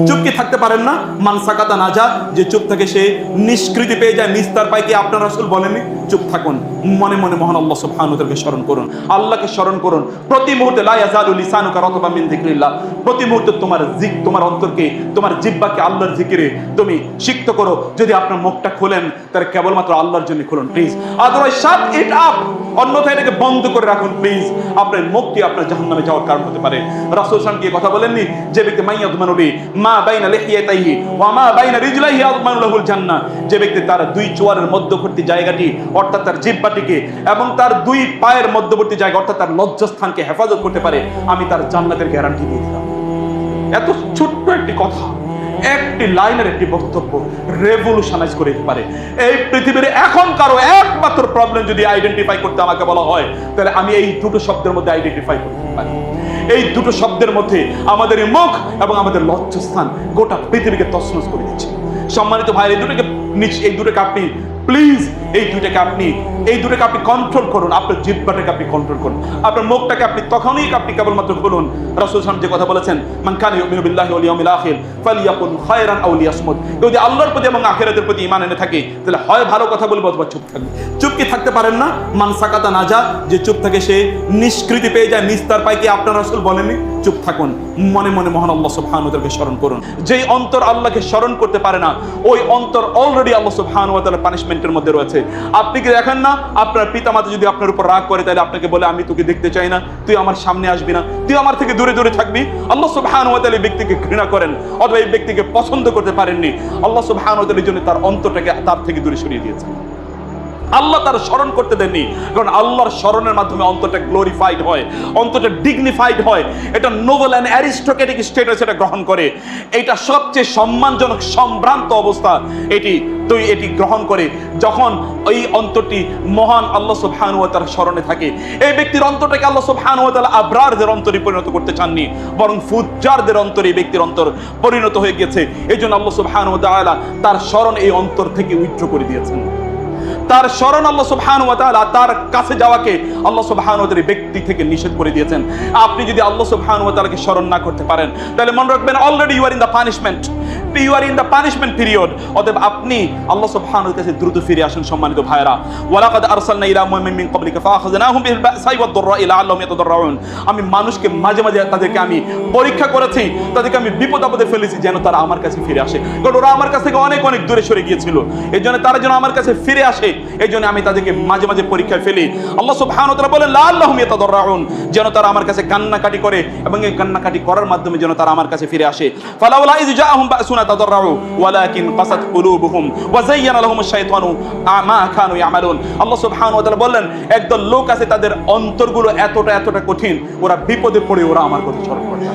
চুপ কি থাকতে পারেন না? মান সাকাতা নাজা, যে চুপ থাকে সে নিষ্কৃতি পেয়ে যায়, নিস্তার পায়। কি আপনার রাসূল বলেননি? চুপ থাকুন, মনে মনে মহান আল্লাহ সুবহানাহু ওয়া তাআলাকে স্মরণ করুন, আল্লাহকে স্মরণ করুন প্রতি মুহূর্তে। লা ইয়াজালু লিসানুকা রাতবাম মিন যিকরিল্লাহ, প্রতি মুহূর্তে তোমার অন্তরকে, তোমার জিহ্বাকে আল্লাহর জিকিরে তুমি সিক্ত করো। যদি আপনার মুখটা খোলেন তাহলে কেবলমাত্র আল্লাহর জন্য খুলুন please, otherwise shut it up, অন্যথায় এটাকে বন্ধ করে রাখুন প্লিজ। আপনার মুখটি আপনার জাহান্নামে যাওয়ার কারণ হতে পারে। রাসূল সাল্লাল্লাহু আলাইহি ওয়াসাল্লাম কি কথা বলেননি যে ব্যক্তি মাইয়াদমানু লি মা বাইনা লিহিয়াতাইহি ওয়া মা বাইনা রিজলাইহি আযমানু লাহুল জান্নাহ, যে ব্যক্তি তার দুই চোয়ালের মধ্যবর্তী জায়গাটি অর্থাৎ তার জিহ্বাটিকে এবং তার দুই পায়ের মধ্যবর্তী জায়গা অর্থাৎ তার লজ্জাস্থানকে হেফাজত করতে পারে, আমি তার জান্নাতের গ্যারান্টি দিয়ে দিলাম। এত ছোট্ট একটি কথা, একটি লাইনের একটি বক্তব্য রেভলিউশনাইজ করে দিতে পারে এই পৃথিবীর। এখন কারো একমাত্র প্রবলেম যদি আইডেন্টিফাই করতে আমাকে বলা হয়, তাহলে আমি এই দুটো শব্দের মধ্যে আইডেন্টিফাই করতে পারি। এই দুটো শব্দের মধ্যে আমাদের মুখ এবং আমাদের লজ্জাস্থান গোটা পৃথিবীকে তছনছ করে দিচ্ছে। সম্মানিত ভাই, এই দুটোকে আপনি প্লিজ, এই দুটোকে আপনি কন্ট্রোল করুন। আপনার জিহ্বাটাকে আপনি কন্ট্রোল করুন, আপনার মুখটাকে আপনি তখনই আপনি কেবলমাত্র বলুন। রাসূল সাল্লাল্লাহু আলাইহি ওয়াসাল্লাম যে কথা বলেছেন, মান কানা ইউমিনু বিল্লাহি ওয়াল ইয়াউমিল আখির ফালিয়াকুল খায়রান আও লিয়াসমুত, যদি আল্লাহর প্রতি এবং আখিরাতের প্রতি ঈমান এনে থাকে তাহলে হয় ভালো কথা বলবে অথবা চুপ থাকবে। চুপ কি থাকতে পারেন না? মান সাকাতা নাজা, যে চুপ থাকে সে নিষ্কৃতি পেয়ে যায়, নিস্তার পায়। কি আপনার রাসূল বলেননি? চুপ থাকুন, মনে মনে মহান আল্লাহ সুবহানাহু ওয়া তাআলাকে স্মরণ করুন। যেই অন্তর আল্লাহকে স্মরণ করতে পারে না, ওই অন্তর অলরেডি আল্লাহ সুবহানাহু ওয়া তাআলার পানিশমেন্টের মধ্যে রয়েছে। আপনি কি দেখেন না, আপনার পিতামাতা যদি আপনার উপর রাগ করে তাহলে আপনাকে বলে আমি তোকে দেখতে চাই না, তুই আমার সামনে আসবি না, তুই আমার থেকে দূরে দূরে থাকবি। আল্লাহ সুবহানাহু ওয়া তাআলা এই ব্যক্তিকে ঘৃণা করেন অথবা এই ব্যক্তিকে পছন্দ করতে পারেননি। আল্লাহ সুবহানাহু ওয়া তাআলা জন্য তার অন্তরটাকে তার থেকে দূরে সরিয়ে দিয়েছেন। আল্লাহ তার স্মরণ করতে দেননি, কারণ আল্লাহর স্মরণের মাধ্যমে অন্তরটা গ্লোরিফাইড হয়, অন্তরটা ডিগনিফাইড হয়। এটা নোবেল অ্যান্ড অ্যারিস্টোক্রেটিক স্ট্যাটাস এটা গ্রহণ করে। এটা সবচেয়ে সম্মানজনক সম্ভ্রান্ত অবস্থা এটি গ্রহণ করে যখন এই অন্তরটি মহান আল্লাহ সুবহানাহু ওয়া তাআলার স্মরণে থাকে। এই ব্যক্তির অন্তরটাকে আল্লাহ সুবহানাহু ওয়া তাআলা আবরারদের অন্তরে পরিণত করতে চাননি, বরং ফুজ্জারদের অন্তরে এই ব্যক্তির অন্তর পরিণত হয়ে গেছে। এই জন্য আল্লাহ সুবহানাহু ওয়া তাআলা তার স্মরণ এই অন্তর থেকে উইথড্র করে দিয়েছেন। তার স্মরণ আল্লাহ সুবহানাহু ওয়া তাআলা তার কাছে যাওয়াকে আল্লাহ সুবহানাহু ওয়া তাআলা ব্যক্তি থেকে নিষেধ করে দিয়েছেন। আপনি যদি আল্লাহ সুবহানাহু ওয়া তাআলাকে স্মরণ না করতে পারেন তাহলে মনে রাখবেন already you are in the punishment, you are in the punishment period. অতএব আপনি আল্লাহ সুবহানাহু ওয়া তাআলার কাছে দ্রুত ফিরে আসুন। সম্মানিত ভাইরা, ওয়ালাকাদ আরসালনা ইলা উম্মামিন মিন ক্বাবলিকা ফাআখাযনাহুম বিল বাসাই ওয়াদ দাররাই লাআল্লাহুম ইয়াতাদাররাউন, আমি মানুষকে মাঝে মাঝে তাদেরকে আমি পরীক্ষা করেছি, তাদেরকে আমি বিপদ আপদে ফেলেছি যেন তারা আমার কাছে ফিরে আসে। কারণ ওরা আমার কাছ থেকে অনেক অনেক দূরে সরে গিয়েছিল, এই জন্য তারা যেন আমার কাছে ফিরে আসে, এই জন্য আমি তাদেরকে মাঝে মাঝে পরীক্ষায় ফেলি। আল্লাহ সুবহানাহু ওয়া তাআলা বলেন লাআল্লাহুম ইয়াতাদাররাউন, যেন তারা আমার কাছে কান্নাকাটি করে এবং এই কান্নাকাটি করার মাধ্যমে যেন তারা আমার কাছে ফিরে আসে। ফালাউলা ইয জাআহুম বাসুনা তাদাররাউ ওয়ালাকিন কাসাত কুলুবুহুম ওয়া যায়্যানা লাহুমুশ শাইতানু মা কানু ইয়ামালুন। আল্লাহ সুবহানাহু ওয়া তাআলা বলেন একদল লোক আছে তাদের অন্তরগুলো এতটা কঠিন, ওরা বিপদে পড়ে ওরা আমার কথা স্মরণ করে না,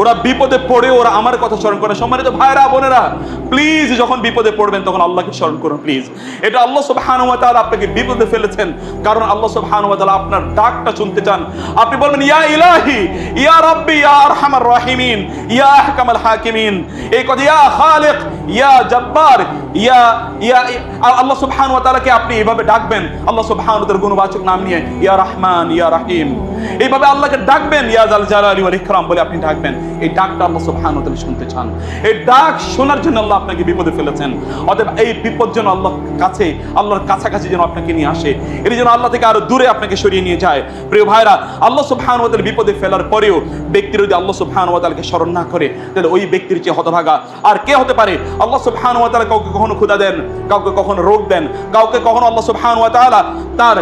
ওরা বিপদে পড়ে ওরা আমার কথা স্মরণ করে। সম্মানিত ভাইরা বোনেরা, প্লিজ যখন বিপদে পড়বেন তখন আল্লাহকে স্মরণ করুন প্লিজ। এটা আল্লাহ সুবহানাহু ওয়া তাআলা আপনাকে বিপদে ফেলেছেন কারণ আল্লাহ সুবহানাহু ওয়া তাআলা আপনার ডাকটা শুনতে চান। আপনি বলবেন ইয়া ইলাহি ইয়া রাব্বি ইয়া আরহামার রাহিমিন ইয়া আহকামাল হাকিমিন, এই কথা ইয়া খালিক ইয়া জব্বার ইয়া ইয়া আল্লাহ সুবহানাহু ওয়া তাআলাকে আপনি এইভাবে ডাকবেন। আল্লাহ সুবহানাহু ওয়া তাআলার গুণবাচক নাম নিয়ে ইয়া রহমান ইয়া রহিম, এইভাবে আল্লাহকে ডাকবেন। ইয়া জাল জালালি ওয়াল ইকরাম বলে আপনি ডাকবেন। এই ডাকটা আল্লাহ সুবহানাহু ওয়া তাআলা শুনতে চান। এই ডাক শোনার জন্য আল্লাহ আপনাকে বিপদে ফেলেছেন। অতএব এই বিপদ যেন আল্লাহর কাছাকাছি যেন আপনাকে নিয়ে আসে, এর জন্য আল্লাহ থেকে আরো দূরে আপনাকে সরিয়ে নিয়ে যায়। প্রিয় ভাইরা, আল্লাহ সুবহানাহু ওয়া তাআলা বিপদে ফেলার পরেও ব্যক্তি যদি আল্লাহ সুবহানাহু ওয়া তাআলাকে স্মরণ না করে তাহলে ওই ব্যক্তির চেয়ে হতভাগা আর কে হতে পারে? আল্লাহ সুবহানাহু ওয়া তাআলা কাউকে কখনো ক্ষুধা দেন, কাউকে কখনো রোগ দেন, কাউকে কখনো আল্লাহ সুবহানাহু ওয়া তাআলা তার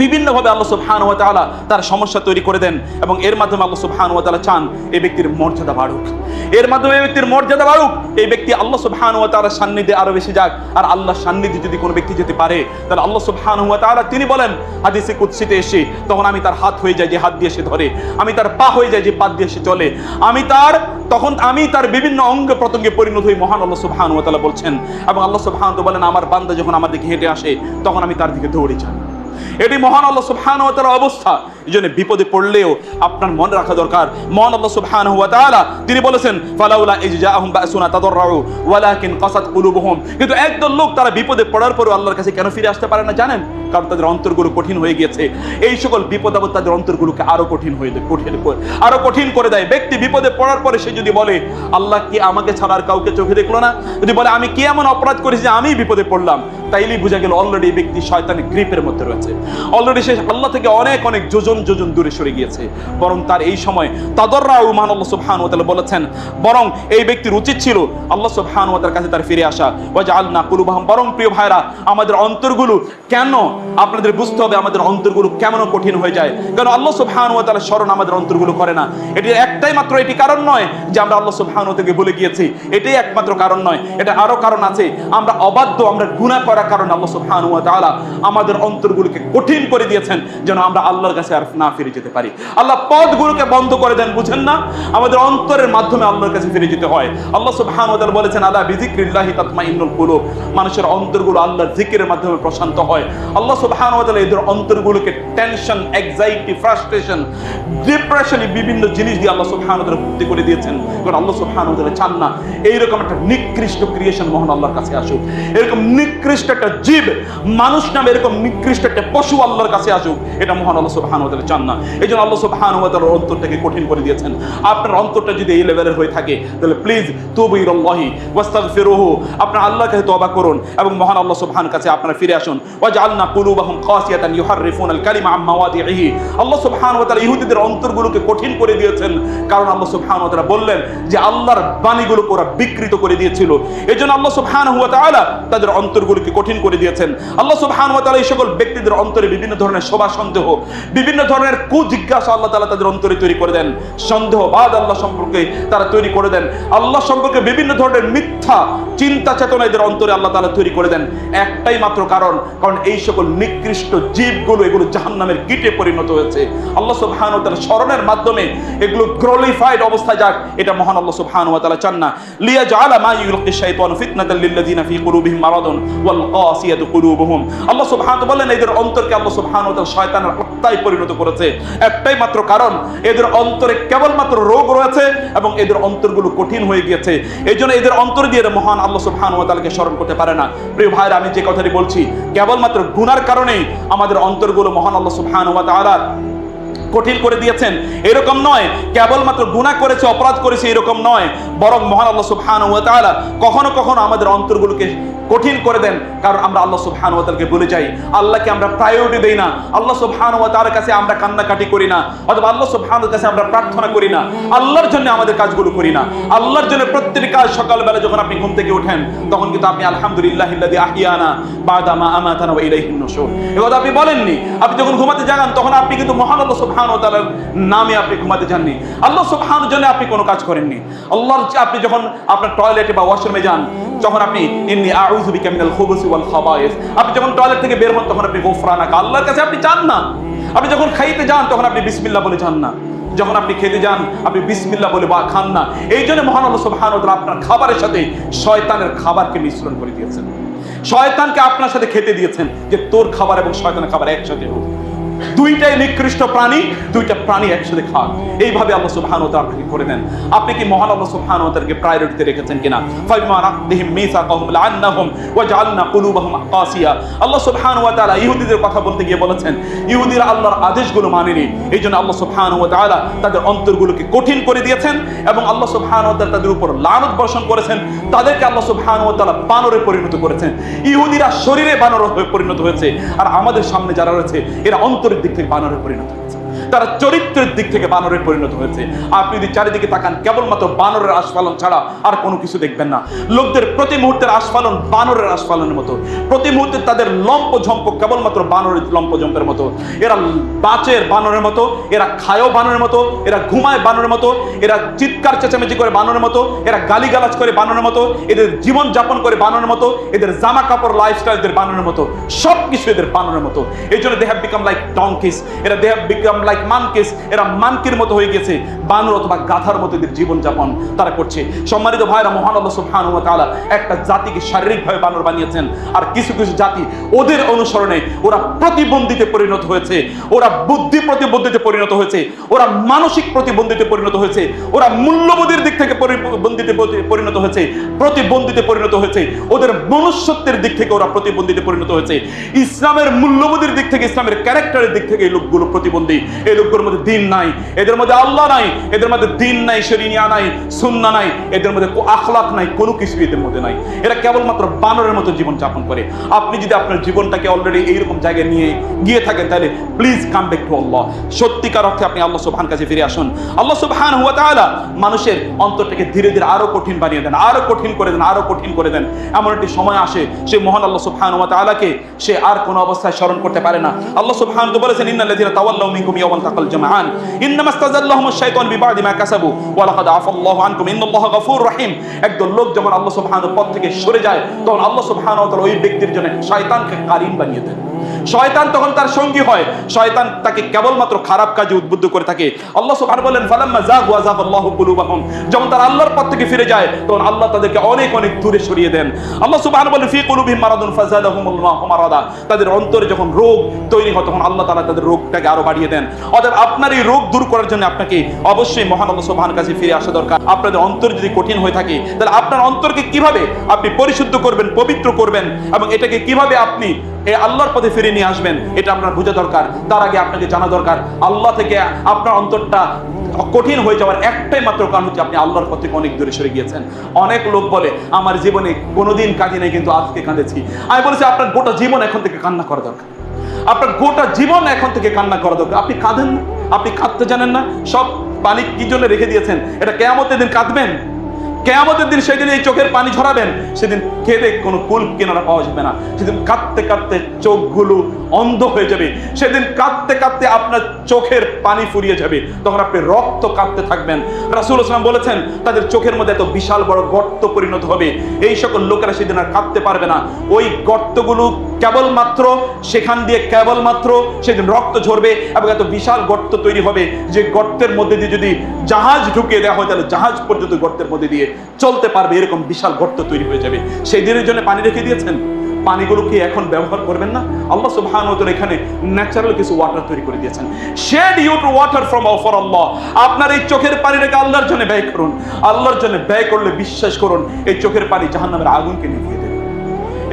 বিভিন্নভাবে আল্লাহ সুবহানাহু ওয়া তাআলা তার সমস্যা তৈরি করে দেন এবং এর মাধ্যমে আল্লাহ সুবহানাহু ওয়া তাআলা চান এই ব্যক্তির মর্যাদা বাড়ুক, এর মাধ্যমে এই ব্যক্তির মর্যাদা বাড়ুক, এই ব্যক্তি আল্লাহ সুবহানাহু ওয়া তাআলার সান্নিধ্যে আরো বেশি যাক। আর আল্লাহর সান্নিধ্যে যদি কোনো ব্যক্তি যেতে পারে তাহলে আল্লাহ সুবহানাহু ওয়া তাআলা তিনি বলেন হাদিসে কুদসিতে এসে, তখন আমি তার হাত হয়ে যাই যে হাত দিয়ে সে ধরে, আমি তার পা হয়ে যাই যে পা দিয়ে সে চলে, তখন আমি তার বিভিন্ন অঙ্গ প্রত্যঙ্গে পরিণত হই। মহান আল্লাহ সুবহানাহু ওয়া তাআলা বলছেন এবং আল্লাহ সুবহানাহু ওয়া তাআলা বলেন আমার বান্দা যখন আমার দিকে হেঁটে আসে তখন আমি তার দিকে দৌড়ে যাই। এটি মহান আল্লাহ সুবহানাহু ওয়া তাআলার অবস্থা। এইজন্য বিপদে পড়লেও আপনার মনে রাখা দরকার, মহান আল্লাহ সুবহানাহু ওয়া তাআলা তিনি বলেছেন ফালাউলা ইজ জাআহুম বাসুনা তাদাররু ওয়ালাকিন কাসাত কুলুবুহুম। কিন্তু একদল লোক তারা বিপদে পড়ার পরও আল্লাহর কাছে কেন ফিরে আসতে পারে না জানেন? কারণ তাদের অন্তরগুলো কঠিন হয়ে গিয়েছে। এই সকল বিপদ আপদ তাদের অন্তরগুলোকে আরো কঠিন করে দেয়। ব্যক্তি বিপদে পড়ার পরে সে যদি বলে আল্লাহ কি আমাকে ছাড়া আর কাউকে চোখে দেখলো না, যদি বলে আমি কি এমন অপরাধ করেছি যে আমি বিপদে পড়লাম, তাইলেই বোঝা গেল অলরেডি এই ব্যক্তি শয়তানের গ্রিপের মধ্যে রয়েছে, অলরেডি সে আল্লাহ থেকে অনেক অনেক যোজন যোজন দূরে সরে গিয়েছে। বরং তার এই সময় তাদাররাউ মহান আল্লাহ সুবহানাহু ওয়া তাআলা বলেছেন, বরং এই ব্যক্তির উচিত ছিল আল্লাহ সুবহানাহু ওয়া তাআলার কাছে তার ফিরে আসা। ওয়াজআলনা কুলুবাহুম, বরং প্রিয় ভাইরা আমাদের অন্তরগুলো কেন আপনাদের বুঝতে হবে আমাদের অন্তরগুলো কেমন কঠিন হয়ে যায়। কারণ আল্লাহ সুবহানাহু ওয়া তাআলা স্মরণ আমাদের অন্তরগুলো করে না। এটি একটাই মাত্র এটি কারণ নয় যে আমরা আল্লাহ সুবহানাহু ওয়া তাআলাকে ভুলে গিয়েছি, এটাই একমাত্র কারণ নয়, এটা আরো কারণ আছে। আমরা অবাধ্য, আমরা গুনাহ করার কারণে আল্লাহ সুবহানাহু ওয়া তাআলা আমাদের অন্তরগুলোকে কঠিন করে দিয়েছেন যেন আমরা আল্লাহর কাছে আর না ফিরে যেতে পারি। আল্লাহ পথগুলোকে বন্ধ করে দেন, বুঝেন না? আমাদের অন্তরের মাধ্যমে আল্লাহর কাছে ফিরে যেতে হয়। আল্লাহ সুবহানাহু ওয়া তাআলা বলেছেন আলা বিযিকরিল্লাহি তাতমাইন্নুল কুলুব, মানুষের অন্তরগুলো আল্লাহর জিকিরের মাধ্যমে প্রশান্ত হয়। আল্লাহ সুবহানাহু ওয়া তাআলা এদের অন্তরগুলোকে টেনশন, অ্যাংজাইটি, ফ্রাস্ট্রেশন, ডিপ্রেশন বিভিন্ন জিনিস দিয়ে আল্লাহ সুবহানাহু ওয়া তাআলা মুক্তি করে দিয়েছেন। কারণ আল্লাহ সুবহানাহু ওয়া তাআলা চান না এইরকম একটা নিকৃষ্ট ক্রিয়েশন মহান আল্লাহর কাছে আসুক, এরকম নিকৃষ্ট একটা জীব, মানুষ নামে এরকম নিকৃষ্ট একটা পশু আল্লাহর কাছে আসুক, এটা মহান আল্লাহ সুবহানাহু ওয়া তাআলা চান না। এইজন্য আল্লাহ সুবহানাহু ওয়া তাআলা অন্তরটাকে কঠিন করে দিয়েছেন। আপনার অন্তরটা যদি এই লেভেলের হয়ে থাকে তাহলে প্লিজ তুবু ইলাল্লাহি ওয়াস্তাগফিরুহু, আপনারা আল্লাহর কাছে তওবা করুন এবং মহান আল্লাহ সুবহানাহু কাছে আপনারা ফিরে আসুন। ওয়াজআলনা কুলুবাহুম কাসিয়াতান ইউহাররিফুনাল কালিমা আম মাওয়াদিহি, আল্লাহ সুবহানাহু ওয়া তাআলা ইহুদিদের অন্তরগুলোকে কঠিন করে দিয়েছেন কারণ আল্লাহ সুবহানাহু ওয়া তাআলা বললেন যে আল্লাহর বাণীগুলো ওরা বিকৃত করে দিয়েছিল। এজন্য আল্লাহ সুবহানাহু ওয়া তাআলা তাদের অন্তরগুলোকে কঠিন করে দিয়েছেন। আল্লাহ সুবহানাহু ওয়া তাআলা এই সকল ব্যক্তিদের অন্তরে বিভিন্ন ধরনের শোভা সন্দেহ, বিভিন্ন ধরনের কুজিজ্ঞাসা আল্লাহ তাআলা তাদের অন্তরে তৈরি করে দেন, সন্দেহবাদ আল্লাহ সম্পর্কে তারা তৈরি করে দেন, আল্লাহ সম্পর্কে বিভিন্ন ধরনের মিথ্যা চিন্তা চেতনা এদের অন্তরে আল্লাহ তাআলা তৈরি করে দেন। একটাই মাত্র কারণ এই সকল নিকৃষ্ট জীবগুলো এগুলো জাহান্নামের গিটে পরিণত হয়েছে। আল্লাহ সুবহানাহু ওয়া তাআলা স্মরণের মাধ্যমে এগুলো গ্লোরিফাইড অবস্থায় যাক, এটা মহান আল্লাহ সুবহানাহু ওয়া তাআলা চান না। লিয়াজআলা মা ইউলকি শাইতানু ফিতনাতাল লিল্লাযিনা ফি কুলুবিহিম মারাদুন ওয়াল কাসিয়াতু কুলুবুহুম, আল্লাহ সুবহানাহু ওয়া তাআলা বলেন এদের অন্তরকে আল্লাহ সুবহানাহু ওয়া তাআলা শয়তানের হত্যায় পরিণত করেছে। একটাই মাত্র কারণ এদের অন্তরে কেবলমাত্র রোগ রয়েছে এবং এদের অন্তরগুলো কঠিন হয়ে গিয়েছে। এইজন্য এদের অন্তর দিয়ে মহান আল্লাহ সুবহানাহু ওয়া তাআলাকে স্মরণ করতে পারে না। প্রিয় ভাইরা, আমি যে কথাটি বলছি কেবলমাত্র গুনার কারণেই আমাদের অন্তরগুলো মহান আল্লাহ সুবহানাহু ওয়া তাআলা কঠিন করে দিয়েছেন এরকম নয়, কেবলমাত্র গুনাহ করেছে, অপরাধ করেছে এরকম নয়, বরং মহান আল্লাহ সুবহানাহু ওয়া তাআলা কখনো কখনো আমাদের অন্তরগুলোকে কঠিন করে দেন কারণ আমরা আল্লাহ সুবহানাহু ওয়া তাআলাকে ভুলে যাই, আল্লাহকে আমরা প্রায়োরিটি দেই না, আল্লাহ সুবহানাহু ওয়া তাআলার কাছে আমরা কান্নাকাটি করি না, অথবা আল্লাহ সুবহানাহু ওয়া তাআলার কাছে আমরা প্রার্থনা করি না, আল্লাহর জন্য আমাদের কাজগুলো করি না। আল্লাহর জন্য প্রত্যেকটি কাজ সকালবেলা যখন আপনি ঘুম থেকে ওঠেন তখন কিন্তু আপনি আলহামদুলিল্লাহিল্লাযী আহইয়ানা বা'দা মা আমাতানা ওয়া ইলাইহিন নুশুর, এই কথা আপনি বলেননি। আপনি যখন ঘুমাতে যান তখন আপনি কিন্তু মহান আল্লাহ সুবহানাহু ওয়া তাআলার নামে আপনি ঘুমাতে যাননি, আল্লাহ সুবহানাহু ওয়া জন্য আপনি কোনো কাজ করেননি। আল্লাহর আপনি যখন আপনার টয়লেটে বা ওয়াশরুমে যান তখন আপনি ইন্নী আউযু বিকা মিনাল খুবুসি ওয়াল খাবায়েস, আপনি যখন টয়লেট থেকে বের হন তখন আপনি গুফরানাকা, আল্লাহর কাছে আপনি চান না। আপনি যখন খাইতে যান তখন আপনি বিসমিল্লাহ বলে যান না, যখন আপনি খেতে যান আপনি বিসমিল্লাহ বলে খান না। এই জন্য মহান আল্লাহ সুবহানাহু ওয়া তাআলা আপনার খাবারের সাথে শয়তানের খাবারকে মিশ্রণ করে দিয়েছেন, শয়তানকে আপনার সাথে খেতে দিয়েছেন যে তোর খাবার এবং শয়তানের খাবার একসাথে হোক, দুইটাই নিকৃষ্ট প্রাণী, দুইটা প্রাণী একসাথে খান। এইভাবে আল্লাহ সুবহানাহু ওয়া তাআলা আপনাকে করে দেন। আপনি কি মহান আল্লাহ সুবহানাহু ওয়া তাআলাকে প্রায়োরিটিতে রেখেছেন কিনা? ফাবিমা নাকদিহিম মিসাকাহুম লাআন্নাহুম ওয়া জাআলনা কুলুবাহুম কাসিয়া, আল্লাহ সুবহানাহু ওয়া তাআলা ইহুদিদের কথা বলতে গিয়ে বলেছেন ইহুদিরা আল্লাহর আদেশগুলো মানেনি, এইজন্য আল্লাহ সুবহানাহু ওয়া তাআলা তাদের অন্তরগুলোকে কঠিন করে দিয়েছেন এবং আল্লাহ সুবহানাহু ওয়া তাআলা তাদের উপর লানত বর্ষণ করেছেন, তাদেরকে আল্লাহ সুবহানাহু ওয়া তাআলা বানরে পরিণত করেছেন। ইহুদিরা শরীরে বানর হয়ে পরিণত হয়েছে আর আমাদের সামনে যারা রয়েছে এরা অন্তরের দিক থেকে বানরে পরিণত হয়েছে, তারা চরিত্রের দিক থেকে বানরে পরিণত হয়েছে। আপনি যদি চারিদিকে তাকান কেবলমাত্র বানরের আস্ফালন ছাড়া আর কোনো কিছু দেখবেন না। লোকদের প্রতি মুহূর্তের আস্ফালন বানরের আস্ফালনের মতো, প্রতি মুহূর্তে তাদের লম্পঝম্প কেবলমাত্র বানরের লম্পঝম্পের মতো। এরা বাঁচের বানরের মতো, এরা খায়ও বানরের মতো, এরা ঘুমায় বানরের মতো, এরা চিৎকার চেঁচামেচি করে বানরের মতো, এরা গালিগালাজ করে বানরের মতো, এদের জীবন যাপন করে বানরের মতো, এদের জামা কাপড় লাইফস্টাইল এদের বানরের মতো, সবকিছু এদের বানরের মতো। এই জন্য they have become like donkeys, এরা they have become like like monkeys, এরা মানকির মতো হয়ে গেছে, বানর অথবা গাধার মতো এদের জীবনযাপন তারা করছে। সম্মানিত ভাইরা, মহান আল্লাহ সুবহানাহু ওয়া তাআলা একটা জাতিকে শারীরিকভাবে বানর বানিয়েছেন, আর কিছু কিছু জাতি ওদের অনুসরণে ওরা প্রতিবন্ধীতে পরিণত হয়েছে, ওরা বুদ্ধি প্রতিবন্ধীতে পরিণত হয়েছে, ওরা মানসিক প্রতিবন্ধীতে পরিণত হয়েছে, ওরা মূল্যবোধের দিক থেকে প্রতিবন্ধীতে পরিণত হয়েছে, প্রতিবন্ধীতে পরিণত হয়েছে, ওদের মনুষ্যত্বের দিক থেকে ওরা প্রতিবন্ধীতে পরিণত হয়েছে। ইসলামের মূল্যবোধের দিক থেকে, ইসলামের ক্যারেক্টারের দিক থেকে এই লোকগুলো প্রতিবন্ধী। এই লোকগুলোর মধ্যে দিন নাই, এদের মধ্যে আল্লাহ নাই, এদের মধ্যে দিন নাই, শরিয়া নাই, সুন্নাহ নাই, এদের মধ্যে আখলাক নাই, কোনো কিছু এদের মধ্যে নাই। এরা কেবলমাত্র বানরের মতো জীবন যাপন করে। আপনি যদি আপনার জীবনটাকে অলরেডি এইরকম জায়গায় নিয়ে গিয়ে থাকেন, তাহলে প্লিজ কাম ব্যাক টু আল্লাহ। সত্যিকার অর্থে আপনি আল্লাহ সুবহানাহু কাছে ফিরে আসুন। আল্লাহ সুবহানাহু ওয়া তাআলা মানুষের অন্তরটাকে ধীরে ধীরে আরো কঠিন বানিয়ে দেন, আরো কঠিন করে দেন, আরো কঠিন করে দেন। এমন একটি সময় আসে সে মহান আল্লাহ সুবহানাহু ওয়া তাআলাকে সে আর কোনো অবস্থায় স্মরণ করতে পারে না। আল্লাহ সুবহানাহু বলেছেন, ইন্নাল্লাযীনা তাওয়াল্লাউ মিনকুম ইয়াওমাল তাকাল জামআন ইন্নামা ইস্তাযাল্লাহুমুশ শাইতানু বিবাদি মা কাসাবু ওয়া লাকাদ আফাল্লাহু আনকুম ইন্নাল্লাহা গফুরুর রহিম। একদল লোক যখন আল্লাহ সুবহানাহু পথ থেকে সরে যায়, তখন আল্লাহ সুবহানাহু ওয়া তাআলা ওই ব্যক্তির জন্য শয়তানকে কারিন বানিয়ে দেন। শয়তান তখন তার সঙ্গী হয়, শয়তান তাকে কেবলমাত্র খারাপ কাজে উদ্বুদ্ধ করে থাকে। আল্লাহ সুবহানাহু বলেন, ফালাম্মা যাগু আযাগাল্লাহু কুলুবাহুম, যখন তারা আল্লাহর পথ থেকে ফিরে যায়, তখন আল্লাহ তাদেরকে অনেক অনেক দূরে সরিয়ে দেন। আল্লাহ সুবহানাহু বলেন, ফি কুলুবিহিম মারাদুন ফাযাদাহুমুল্লাহু মারাদা, তাদের অন্তরে যখন রোগ তৈরি হয়, তখন আল্লাহ তাআলা তাদের রোগটাকে আরো বাড়িয়ে দেন। অতএব আপনার এই রোগ দূর করার জন্য আপনাকে অবশ্যই মহান আল্লাহ সুবহানাহু কাছে ফিরে আসা দরকার। আপনাদের অন্তর যদি কঠিন হয়ে থাকে, তাহলে আপনার অন্তরকে কিভাবে আপনি পরিশুদ্ধ করবেন, পবিত্র করবেন, এবং এটাকে কিভাবে আপনি এই আল্লাহর পথে ফিরে নিয়ে আসবেন, এটা আপনার বোঝা দরকার। তার আগে আপনাকে জানা দরকার, আল্লাহ থেকে আপনার অন্তরটা কঠিন হয়ে যাওয়ার একটাই মাত্র কারণ হচ্ছে আপনি আল্লাহর পথ থেকে অনেক দূরে সরে গিয়েছেন। অনেক লোক বলে, আমার জীবনে কোনোদিন কাঁদি নাই, কিন্তু আজকে কাঁদেছি। আমি বলেছি, আপনার গোটা জীবন এখন থেকে কান্না করা দরকার। আপনার গোটা জীবন এখন থেকে কান্না করা দরকার। আপনি কাঁদেন না, আপনি কাঁদতে জানেন না, সব পানি কি জন্য রেখে দিয়েছেন? এটা কিয়ামতের দিন কাঁদবেন, কিয়ামতের দিন সেদিন এই চোখের পানি ঝরাবেন, সেদিন কেঁদে কোনো কুল কিনারা পাওয়া যাবে না। সেদিন কাঁদতে কাঁদতে চোখগুলো অন্ধ হয়ে যাবে, সেদিন কাঁদতে কাঁদতে আপনার চোখের পানি ফুরিয়ে যাবে, তখন আপনি রক্ত কাঁদতে থাকবেন। রাসূলুল্লাহ সাল্লাল্লাহু আলাইহি ওয়াসাল্লাম বলেছেন, তাদের চোখের মধ্যে এত বিশাল বড় গর্ত পরিণত হবে, এই সকল লোকেরা সেদিন আর কাঁদতে পারবে না। ওই গর্তগুলো কেবলমাত্র সেখান দিয়ে কেবলমাত্র সেদিন রক্ত ঝরবে, এবং এত বিশাল গর্ত তৈরি হবে যে গর্তের মধ্যে দিয়ে যদি জাহাজ ঢুকিয়ে দেওয়া হয়, তাহলে জাহাজ পর্যন্ত গর্তের মধ্যে দিয়ে চলতে পারবে, এরকম বিশাল গর্ত তৈরি হয়ে যাবে। সেই দিনের জন্য পানি রেখে দিয়েছেন, পানিগুলো কি এখন ব্যবহার করবেন না? আল্লাহ সুবহানাহু ওয়া তাআলা এখানে ন্যাচারাল কিছু ওয়াটার তৈরি করে দিয়েছেন। Shed your water from for Allah. আপনার এই চোখের পানিটাকে আল্লাহর জন্য ব্যয় করুন। আল্লাহর জন্য ব্যয় করলে বিশ্বাস করুন, এই চোখের পানি জাহান্নামের আগুনকে নিভিয়ে দেবে।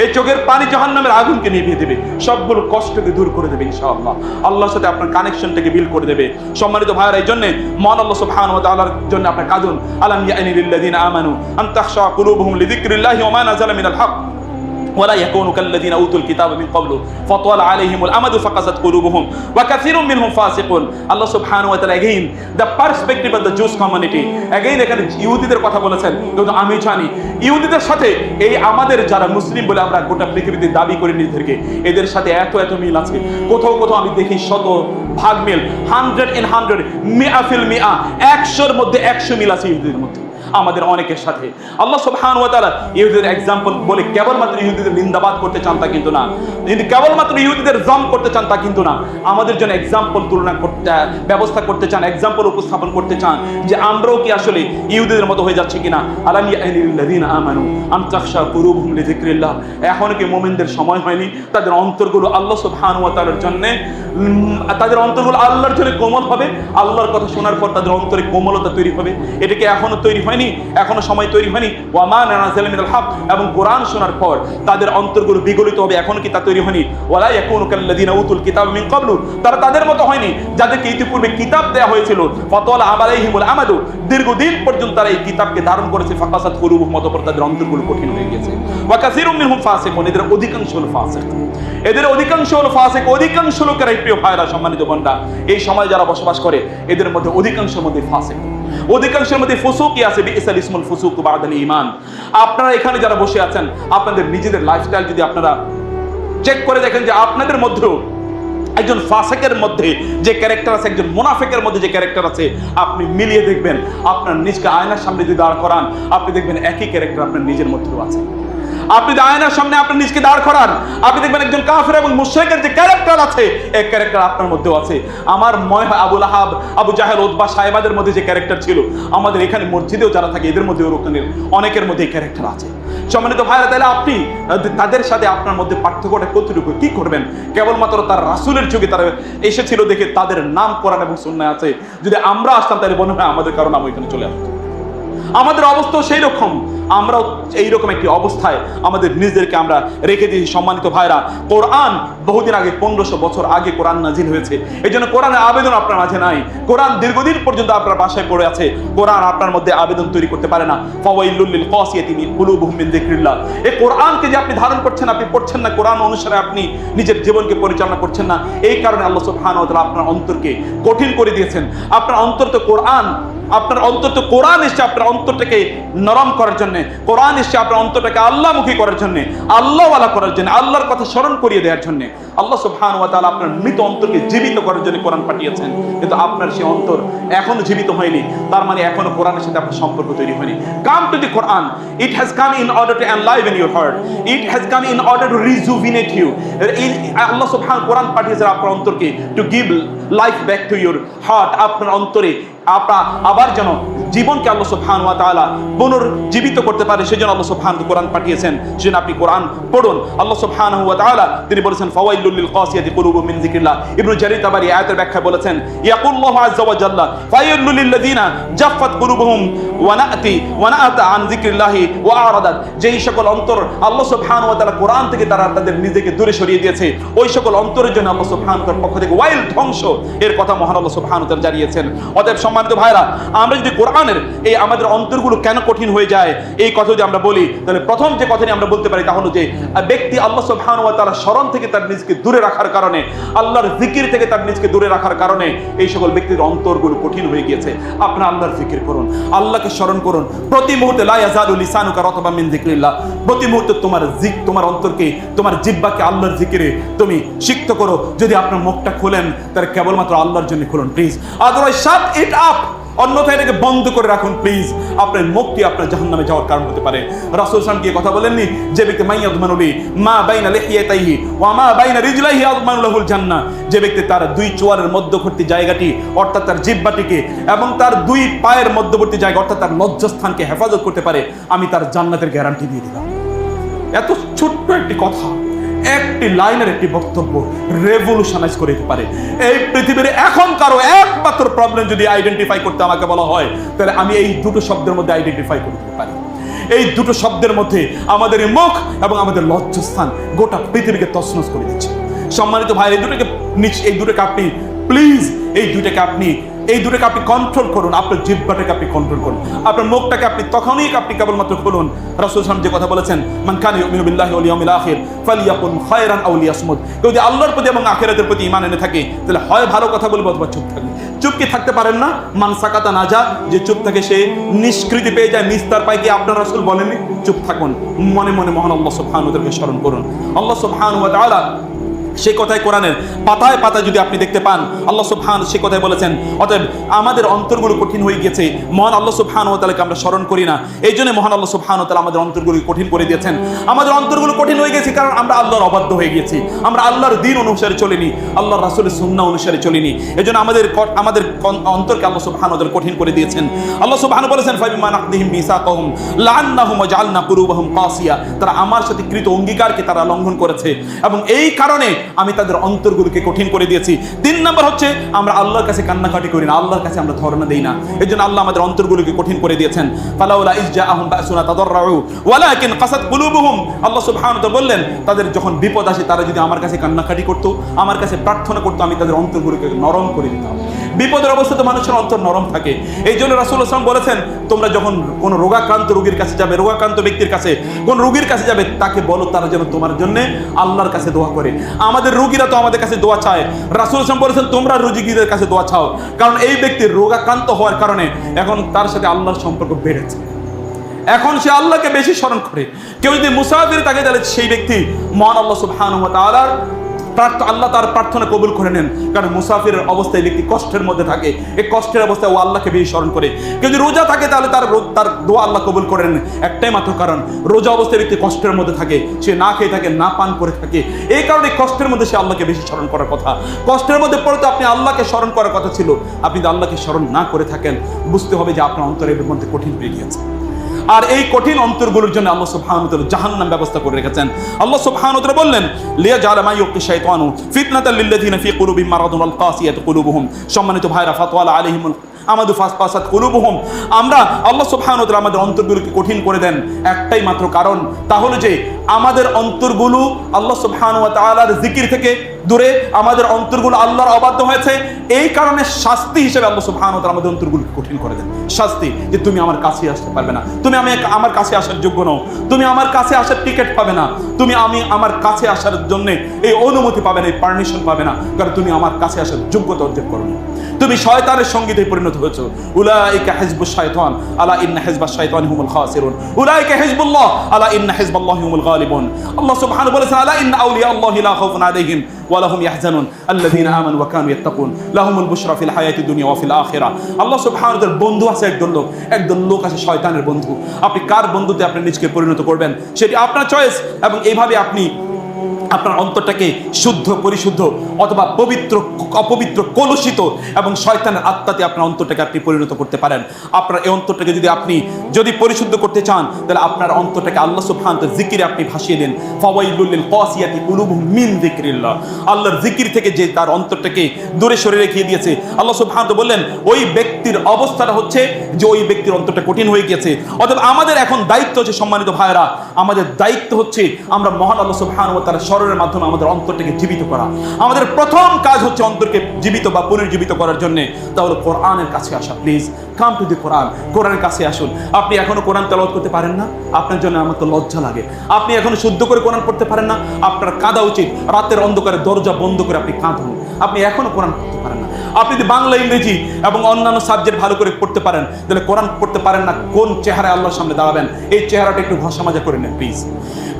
এই চোখের পানি জাহান্নামের আগুনকে নিভিয়ে দেবে, সবগুলো কষ্টকে দূর করে দেবে ইনশাআল্লাহ। আল্লাহর সাথে আপনার কানেকশনটাকে বিল্ড করে দেবে। সম্মানিত ভাইরা, এই জন্য মহান আল্লাহ সুবহানাহু ওয়া তাআলার জন্য আপনার কাঁদুন। আলাম ইয়ানি লিল্লাযিনা আমানু আন তাখশা কুলুবুহুম লিযিকরিল্লাহি ওয়া মা নাযালা মিনাল হক ولا يكونوا كالذين اوتوا الكتاب من قبل فطال عليهم الامد فقست قلوبهم وكثير منهم فاسقون। আল্লাহ সুবহানাহু ওয়া তাআলা again the perspective of the Jewish community, again এখানে ইহুদিদের কথা বলেছেন। কিন্তু আমি জানি ইহুদিদের সাথে এই আমাদের যারা মুসলিম বলে আমরা গোটা পৃথিবীতে দাবি করি নিজেদেরকে, এদের সাথে এত এত মিল আছে। কোথাও কোথাও আমি দেখি 100 ভাগ মিল, 100 in 100, মিয়া ফিল মিয়া, 100-র মধ্যে 100 মিল আছে ইহুদিদের মধ্যে আমাদের অনেকের সাথে। আল্লাহ সুবহানাহু ওয়া তাআলা ইহুদিদের এক্সাম্পল বলে কেবলমাত্র ইহুদিদের নিন্দাবাদ করতে চান তা কিন্তু না, কেবলমাত্র ইহুদিদের জম করতে চান তা কিন্তু না। আমাদের জন্য এক্সাম্পল তুলনা করতে ব্যবস্থা করতে চান, এক্সাম্পল উপস্থাপন করতে চান যে আমরাও কি আসলে ইহুদিদের মতো হয়ে যাচ্ছে কিনা। আলাম ইয়ানি লিল্লাযিনা আমানু আন তাখশা কুলুবুহুম লিযিকরিল্লাহ। এখন কি মুমিনদের সময় হয়নি তাদের অন্তরগুলো আল্লাহ সুবহানাহু ওয়া তাআলার জন্য, তাদের অন্তরগুলো আল্লাহর জন্য কোমল হবে? আল্লাহর কথা শোনার পর তাদের অন্তরে কোমলতা তৈরি হবে। এটা কি এখনো তৈরি হয়নি? এখনো সময় তৈরি হয়নি? ওয়া মা নাযালা মিনাল হক, এবং কোরআন শোনার পর তাদের অন্তরগুলো বিগলিত হবে, এখন কি তা তৈরি হয়নি? ওয়ালা ইয়াকুনু কাল্লাযিনা উতুল কিতাব মিন ক্বাবলু, তারা তাদের মতো হয়নি যাদেরকে ইতিপূর্বে কিতাব দেয়া হয়েছিল। ফাতালা আলাইহিমুল আমাদু, দীর্ঘদিন পর্যন্ত তারা এই কিতাবকে ধারণ করেছে। ফাকাসাত কুলুবুহুম, অতঃপর তাদের অন্তরগুলো কঠিন হয়ে গেছে। ওয়া কাসীরুম মিনহুম ফাসিকুন, এদের অধিকাংশ হলো ফাসিক, এদের অধিকাংশ হলো ফাসিক। অধিকাংশ লোকেরাই, প্রিয় ভাইরা, সম্মানিত বোনরা, এই সময় যারা বসবাস করে এদের মধ্যে অধিকাংশের মধ্যে ফাসিক, অধিকাংশের মধ্যে ফুসুকি আছে। বিইসাল ইসমুল ফুসুকু বাদাল ঈমান। আপনারা এখানে যারা বসে আছেন, আপনাদের নিজেদের লাইফস্টাইল যদি আপনারা চেক করে দেখেন যে আপনাদের মধ্যেও একজন ফাসিকের মধ্যে যে ক্যারেক্টার আছে, একজন মুনাফিকের মধ্যে যে ক্যারেক্টার আছে, আপনি মিলিয়ে দেখবেন। আপনার নিজকে আয়নার সামনে যদি দাঁড় করান, আপনি দেখবেন একই ক্যারেক্টার আপনার নিজের মধ্যেও আছে। আপনি যদি আয়নার সামনে আপনার নিজকে দাঁড় করান, আপনি দেখবেন একজন কাফের এবং মুশরিকের যে ক্যারেক্টার আছে, এই ক্যারেক্টার আপনার মধ্যেও আছে। আমার মনে হয় আবু লাহাব, আবু জাহেল, উতবা, সাইবাদের মধ্যে যে ক্যারেক্টার ছিল, আমাদের এখানে মসজিদেও যারা থাকে এদের মধ্যে ওরকমের অনেকের মধ্যে এই ক্যারেক্টার আছে। সম্মানিত ভাইরা, তাহলে আপনি তাদের সাথে আপনার মধ্যে পার্থক্যটা কতটুকু? কি করবেন? কেবলমাত্র তার রাসূলের যুগে তারা এসেছিল দেখে তাদের নাম কোরআন এবং সুন্নাহ আছে। যদি আমরা আসতাম তাহলে মনে হয় আমাদের কারণে আমরা এখানে চলে আসতাম। আমাদের অবস্থা সেই রকম, আমরাও এইরকম একটি অবস্থায় আমাদের নিজেদেরকে আমরা রেখে দিই। সম্মানিত ভাইরা, কোরআন বহুদিন আগে, 1500 বছর আগে কোরআন নাজিল হয়েছে। এই জন্য কোরআনের আবেদন আপনার মাঝে নাই। কোরআন দীর্ঘদিন পর্যন্ত আপনার বাসায় পড়ে আছে। কোরআন আপনার মধ্যে আবেদন তৈরি করতে পারে না। ফাওয়াইলুল লিল কাসিয়াতি কুলুবুহুম মিন যিকরিল্লাহ। এই কোরআনকে যে আপনি ধারণ করছেন, আপনি পড়ছেন না, কোরআন অনুসারে আপনি নিজের জীবনকে পরিচালনা করছেন না, এই কারণে আল্লাহ সুবহানাহু ওয়া তাআলা আপনার অন্তরকে কঠিন করে দিয়েছেন। আপনার অন্তর তো কোরআন, আপনার অন্তর তো কোরআন এসছে আপনার অন্তরটাকে নরম করার জন্য, কোরআন এসছে আপনার অন্তরটাকে আল্লাহমুখী করার জন্য, আল্লাহওয়ালা করার জন্য, আল্লাহর কথা স্মরণ করিয়ে দেওয়ার জন্য। আল্লাহ সুবহানাহু ওয়া তাআলা আপনার মৃত অন্তরকে জীবিত করার জন্য কোরআন পাঠিয়েছেন। কিন্তু আপনার সেই অন্তর এখনো জীবিত হয়নি, তার মানে এখনো কোরআনের সাথে আপনার সম্পর্ক তৈরি হয়নি। Come to the Quran, it has come in order to enliven your heart, it has come in order to rejuvenate you. আল্লাহ সুবহানাহু কোরআন পাঠিয়েছেন আপনার অন্তরকে to give life back to your heart. আপনার অন্তরে আপনার আবার যেন জীবনকে আল্লাহ সুবহানাহু ওয়া তাআলা পুনর্জীবিত করতে পারে, সেজন্য আল্লাহ সুবহানাহু কোরআন পাঠিয়েছেন। সেজন্য আপনি কোরআন পড়ুন। আল্লাহ সুবহানাহু ওয়া তাআলা তিনি বলেছেন ফাওয়াইলুল লিল কাসিয়াতি কুলুবুহুম মিন যিকরিল্লাহ। ইবনে জারীর তাবারী আয়াতের ব্যাখ্যায় বলেছেন ইয়াকুল্লাহু আযজা ওয়া জাল্লা ফাওয়াইলুল লিল লাযিনা জাফফাত কুলুবুহুম ওয়া নাআতা আন যিকরিল্লাহি ওয়া আরাদাত। যেই সকল অন্তর আল্লাহ সুবহানাহু ওয়া তাআলা কোরআন থেকে তাদের নিজেকে দূরে সরিয়ে দিয়েছে, ওই সকল অন্তরের জন্য আল্লাহ সুবহানাহু ওয়া তাআলার পক্ষ থেকে ওয়াইল ধ্বংস এর কথা মহান আল্লাহ সুবহানাহু ওয়া তাআলা জানিয়েছেন। অতএব সম্মানিত ভাইরা, আমরা যদি কোরআনের এই আমাদের অন্তরগুলো কেন কঠিন হয়ে যায় এই কথা যদি আমরা বলি, তাহলে প্রথম যে কথাটি আমরা বলতে পারি তা হলো যে ব্যক্তি আল্লাহ সুবহানাহু ওয়া তাআলার স্মরণ থেকে তার নিজকে দূরে রাখার কারণে, আল্লাহর জিকির থেকে তার নিজকে দূরে রাখার কারণে এই সকল ব্যক্তির অন্তরগুলো কঠিন হয়ে গিয়েছে। আপনারা আল্লাহর জিকির করুন, আল্লাহকে স্মরণ করুন প্রতি মুহূর্তে। লা ইয়াজালু লিসানুকা রাতবাম মিন যিকরিল্লাহ। প্রতি মুহূর্তে তোমার অন্তরকে, তোমার জিহ্বাকে আল্লাহর জিকিরে তুমি সিক্ত করো। যদি আপনার মুখটা খোলেন তাহলে কেবলমাত্র আল্লাহর জন্য খুলুন please, otherwise shut it up. অন্যথায় এটাকে বন্ধ করে রাখুন প্লিজ। আপনার মুখটি আপনার জাহান্নামে যাওয়ার কারণ হতে পারে। রাসূল সাল্লাল্লাহু আলাইহি ওয়াসাল্লাম কি কথা বলেননি যে ব্যক্তি মাইয়াদমানুলি মা বাইনা লিহিয়াতাইহি ওয়া মা বাইনা রিজলাইহি আযমানু লাহুল জান্নাহ। যে ব্যক্তি তার দুই চোয়ালের মধ্যবর্তী জায়গাটি অর্থাৎ তার জিহ্বাটিকে এবং তার দুই পায়ের মধ্যবর্তী জায়গা অর্থাৎ তার লজ্জাস্থানকে হেফাজত করতে পারে, আমি তার জান্নাতের গ্যারান্টি দিয়ে দিলাম। এত ছোট্ট একটি কথা, একটি লাইনের একটি বক্তব্য রেভলিউশনাইজ করে দিতে পারে এই পৃথিবীর। এখন কারো একমাত্র প্রবলেম যদি আইডেন্টিফাই করতে আমাকে বলা হয়, তাহলে আমি এই দুটো শব্দের মধ্যে আইডেন্টিফাই করে দিতে পারি। এই দুটো শব্দের মধ্যে আমাদের মুখ এবং আমাদের লজ্জাস্থান গোটা পৃথিবীকে তছনছ করে দিচ্ছে। সম্মানিত ভাই, এই দুটোকে আপনি প্লিজ এই দুটোকে আপনি কন্ট্রোল করুন। আপনার জিহ্বাটাকে আপনি কন্ট্রোল করুন, আপনার মুখটাকে আপনি তখনই আপনি কেবলমাত্র খুলুন। রাসূল সাল্লাল্লাহু আলাইহি ওয়াসাল্লাম যে কথা বলেছেন, মান কানা ইউমিনু বিল্লাহি ওয়াল ইয়াউমিল আখির ফালইয়াকুল খায়রান আও লিয়াসমুত। কেউ যদি আল্লাহর প্রতি এবং আখিরাতের প্রতি ঈমান এনে থাকে, তাহলে হয় ভালো কথা বলবে অথবা চুপ থাকবে। চুপ কি থাকতে পারেন না? মান সাকাতা নাজা, যে চুপ থাকে সে নিষ্কৃতি পেয়ে যায়, নিস্তার পায়। কি আপনার রাসূল বলেননি চুপ থাকুন? মনে মনে মহান আল্লাহ সুবহানাহু ওয়া তাআলাকে স্মরণ করুন। আল্লাহ সুবহানাহু ওয়া তাআলা সেই কথায় কোরআনের পাতায় পাতায় যদি আপনি দেখতে পান, আল্লাহ সুবহানাহু সেই কথাই বলেছেন। অতএব আমাদের অন্তরগুলো কঠিন হয়ে গিয়েছে, মহান আল্লাহ সুবহানাহু ওয়া তাআলাকে আমরা স্মরণ করি না। এই জন্য মহান আল্লাহ সুবহানাহু ওয়া তাআলা আমাদের অন্তরগুলো কঠিন করে দিয়েছেন। আমাদের অন্তরগুলো কঠিন হয়ে গেছে কারণ আমরা আল্লাহর অবাধ্য হয়ে গেছি, আমরা আল্লাহর দ্বীন অনুসারে চলিনি, আল্লাহর রাসূলের সুন্নাহ অনুসারে চলিনি। এজন্য আমাদের অন্তরকে আল্লাহ সুবহানাহু ওয়া তাআলা কঠিন করে দিয়েছেন। আল্লাহ সুবহানাহু বলেছেন ফাবিমা নাকদিহিম মিসাকাহুম লাআন্নাহুম ওয়া জাআলনা কুলুবাহুম কাসিয়া। তারা আমার সাথে কৃত অঙ্গীকারকে তারা লঙ্ঘন করেছে এবং এই কারণে আমি তাদের অন্তরগুলোকে কঠিন করে দিয়েছি। 3 নম্বর হচ্ছে আমরা আল্লাহর কাছে কান্নাকাটি করি না, আল্লাহর কাছে আমরা ধর্ণা দেই না। এজন্য আল্লাহ আমাদের অন্তরগুলোকে কঠিন করে দিয়েছেন। ফালাউলা ইজজাআহুম বাসুনা তাদাররু ওয়ালাকিন কাসাত কুলুবুহুম। আল্লাহ সুবহানাহু ওয়া তাআলা বললেন, তাদের যখন বিপদ আসে তারা যদি আমার কাছে কান্নাকাটি করত, আমার কাছে প্রার্থনা করত, আমি তাদের অন্তরগুলোকে নরম করে দিতাম। বিপদের অবস্থাতে মানুষের অন্তর নরম থাকে। এই জন্য রাসূলুল্লাহ সাল্লাল্লাহু আলাইহি ওয়াসাল্লাম বলেছেন, তোমরা যখন কোন রোগাক্রান্ত রোগীর কাছে যাবে, রোগাক্রান্ত ব্যক্তির কাছে, কোন রোগীর কাছে যাবে, তাকে বলো তারা যেন তোমার জন্য আল্লাহর কাছে দোয়া করে। আমাদের রোগীরা তো আমাদের কাছে দোয়া চায়। রাসূলুল্লাহ সাল্লাল্লাহু আলাইহি ওয়াসাল্লাম বলেছেন, তোমরা রোগীদের কাছে দোয়া চাও, কারণ এই ব্যক্তির রোগাক্রান্ত হওয়ার কারণে এখন তার সাথে আল্লাহর সম্পর্ক বেড়েছে, এখন সে আল্লাহকে বেশি স্মরণ করে। কেউ যদি মুসাফির থাকে তাহলে সেই ব্যক্তি মহান আল্লাহ সুবহানাহু ওয়া তাআলার আল্লাহ তার প্রার্থনা কবুল করে নেন। কারণ মুসাফিরের অবস্থায় ব্যক্তি কষ্টের মধ্যে থাকে, এই কষ্টের অবস্থায় ও আল্লাহকে বেশি স্মরণ করে। যদি রোজা থাকে তাহলে তার দোয়া আল্লাহ কবুল করে নেন, একটাই মাত্র কারণ রোজা অবস্থায় ব্যক্তি কষ্টের মধ্যে থাকে, সে না খেয়ে থাকে, না পান করে থাকে। এই কারণে কষ্টের মধ্যে সে আল্লাহকে বেশি স্মরণ করার কথা। কষ্টের মধ্যে পড়ে তো আপনি আল্লাহকে স্মরণ করার কথা ছিল, আপনি যদি আল্লাহকে স্মরণ না করে থাকেন, বুঝতে হবে যে আপনার অন্তরের মধ্যে কঠিন হয়ে গিয়েছে। আর এই কঠিন অন্তরগুলোর জন্য আল্লাহ সুবহানাহু ওয়া তাআলা জাহান্নাম ব্যবস্থা করে রেখেছেন। আল্লাহ সুবহানাহু ওয়া তাআলা বললেন, লিয়াজআলা মা ইউলকি শাইতানু ফিতনাতাল লিল্লাযিনা ফি কুলুবিহিম মারাদুন আল কাসিয়াতু কুলুবুহুম। সম্মানিত ভাইরা, ফাতওয়ালা আলাইহিমুল আমাদু ফাসফাসাত কুলুবুহুম। আমরা আল্লাহ সুবহানাহু ওয়া তাআলা আমাদের অন্তরগুলোকে কঠিন করে দেন একটাই মাত্র কারণ, তা হলো যে আমাদের অন্তরগুলো আল্লাহ সুবহানাহু ওয়া তাআলার জিকির থেকে দূরে, আমাদের অন্তরগুলো আল্লাহর অবাধ্য হয়েছে। এই কারণে শাস্তি হিসেবে আল্লাহ সুবহানাহু ওয়া তাআলা আমাদের অন্তরগুলোকে কঠিন করে দেন। শাস্তি যে তুমি আমার কাছে আসতে পারবে না, তুমি আমার কাছে আসার যোগ্য নও, তুমি আমার কাছে আসার টিকিট পাবে না, তুমি আমার কাছে আসার জন্য এই অনুমতি পাবে না, এই পারমিশন পাবে না, কারণ তুমি আমার কাছে আসার যোগ্যতা অর্জন করো, তুমি শয়তানের সঙ্গীতে পরিণত হয়েছো। উলাইকা হিজবুশ শাইতান আলা ইন্না হিজবাশ শাইতানি হুমুল খাসিরুন উলাইকা হিজবুল্লাহ আলা ইন্না হিজবাল্লাহি হুমুল গালিবুন। আল্লাহ সুবহানাহু বলেছেন, আলা ইন্না আউলিয়া আল্লাহি লা খাউফুন আলাইহিম ওয়া লাহুম ইয়াহজানুন আল্লাযীনা আমানু ওয়া কানু ইয়াত্তাকুন লাহুমুল বুশরা ফিল হায়াতিদ দুনিয়া ওয়া ফিল আখিরাহ। আল্লাহ সুবহানাহু তাআলার বন্ধু আছে একদল লোক আছে শয়তানের বন্ধু। আপনি কার বন্ধুতে আপনি নিজেকে পরিণত করবেন সেটি আপনার চয়েস, এবং এইভাবে আপনি আপনার অন্তরটাকে শুদ্ধ, পরিশুদ্ধ অথবা পবিত্র, অপবিত্র, কলুষিত এবং শয়তানের আত্মাতে আপনার অন্তরটাকে আপনি পরিণত করতে পারেন। আপনার এই অন্তরটাকে যদি পরিশুদ্ধ করতে চান, তাহলে আপনার অন্তরটাকে আল্লাহ সুবহানাহু ওয়া তাআলার জিকিরে আপনি ভাসিয়ে দেন। ফাওয়াইলুল লিল কাসিয়াতি কুলুবুহুম মিন যিকরিল্লাহ। আল্লাহর জিকির থেকে যে তার অন্তরটাকে দূরে সরিয়ে রেখে দিয়েছে, আল্লাহ সুবহানাহু ওয়া তাআলা বললেন ওই ব্যক্তির অবস্থাটা হচ্ছে যে ওই ব্যক্তির অন্তরটা কঠিন হয়ে গিয়েছে। অতএব আমাদের এখন দায়িত্ব হচ্ছে, সম্মানিত ভাইরা, আমাদের দায়িত্ব হচ্ছে আমরা মহান আল্লাহ সুবহানাহু ওয়া তাআলার স্মরণের মাধ্যমে আমাদের অন্তরটাকে জীবিত করা। আমাদের প্রথম কাজ হচ্ছে অন্তরকে জীবিত বা পুনর্জীবিত করার জন্য, তাহলে কোরআনের কাছে আসা। প্লিজ কাম টু দি কোরআন, কোরআনের কাছে আসুন। আপনি এখনো কোরআন তেলাওয়াত করতে পারেন না, আপনার জন্য আমার তো লজ্জা লাগে। আপনি এখনো শুদ্ধ করে কোরআন পড়তে পারেন না, আপনার কাঁদা উচিত। রাতের অন্ধকারে দরজা বন্ধ করে আপনি কাঁদুন। আপনি এখনো কোরআন পড়তে পারেন না, আপনি যদি বাংলা, ইংরেজি এবং অন্যান্য সাবজেক্ট ভালো করে পড়তে পারেন, তাহলে কোরআন পড়তে পারেন না, কোন চেহারায় আল্লাহর সামনে দাঁড়াবেন? এই চেহারাটা একটু ঘষা মাজা করে নেন প্লিজ।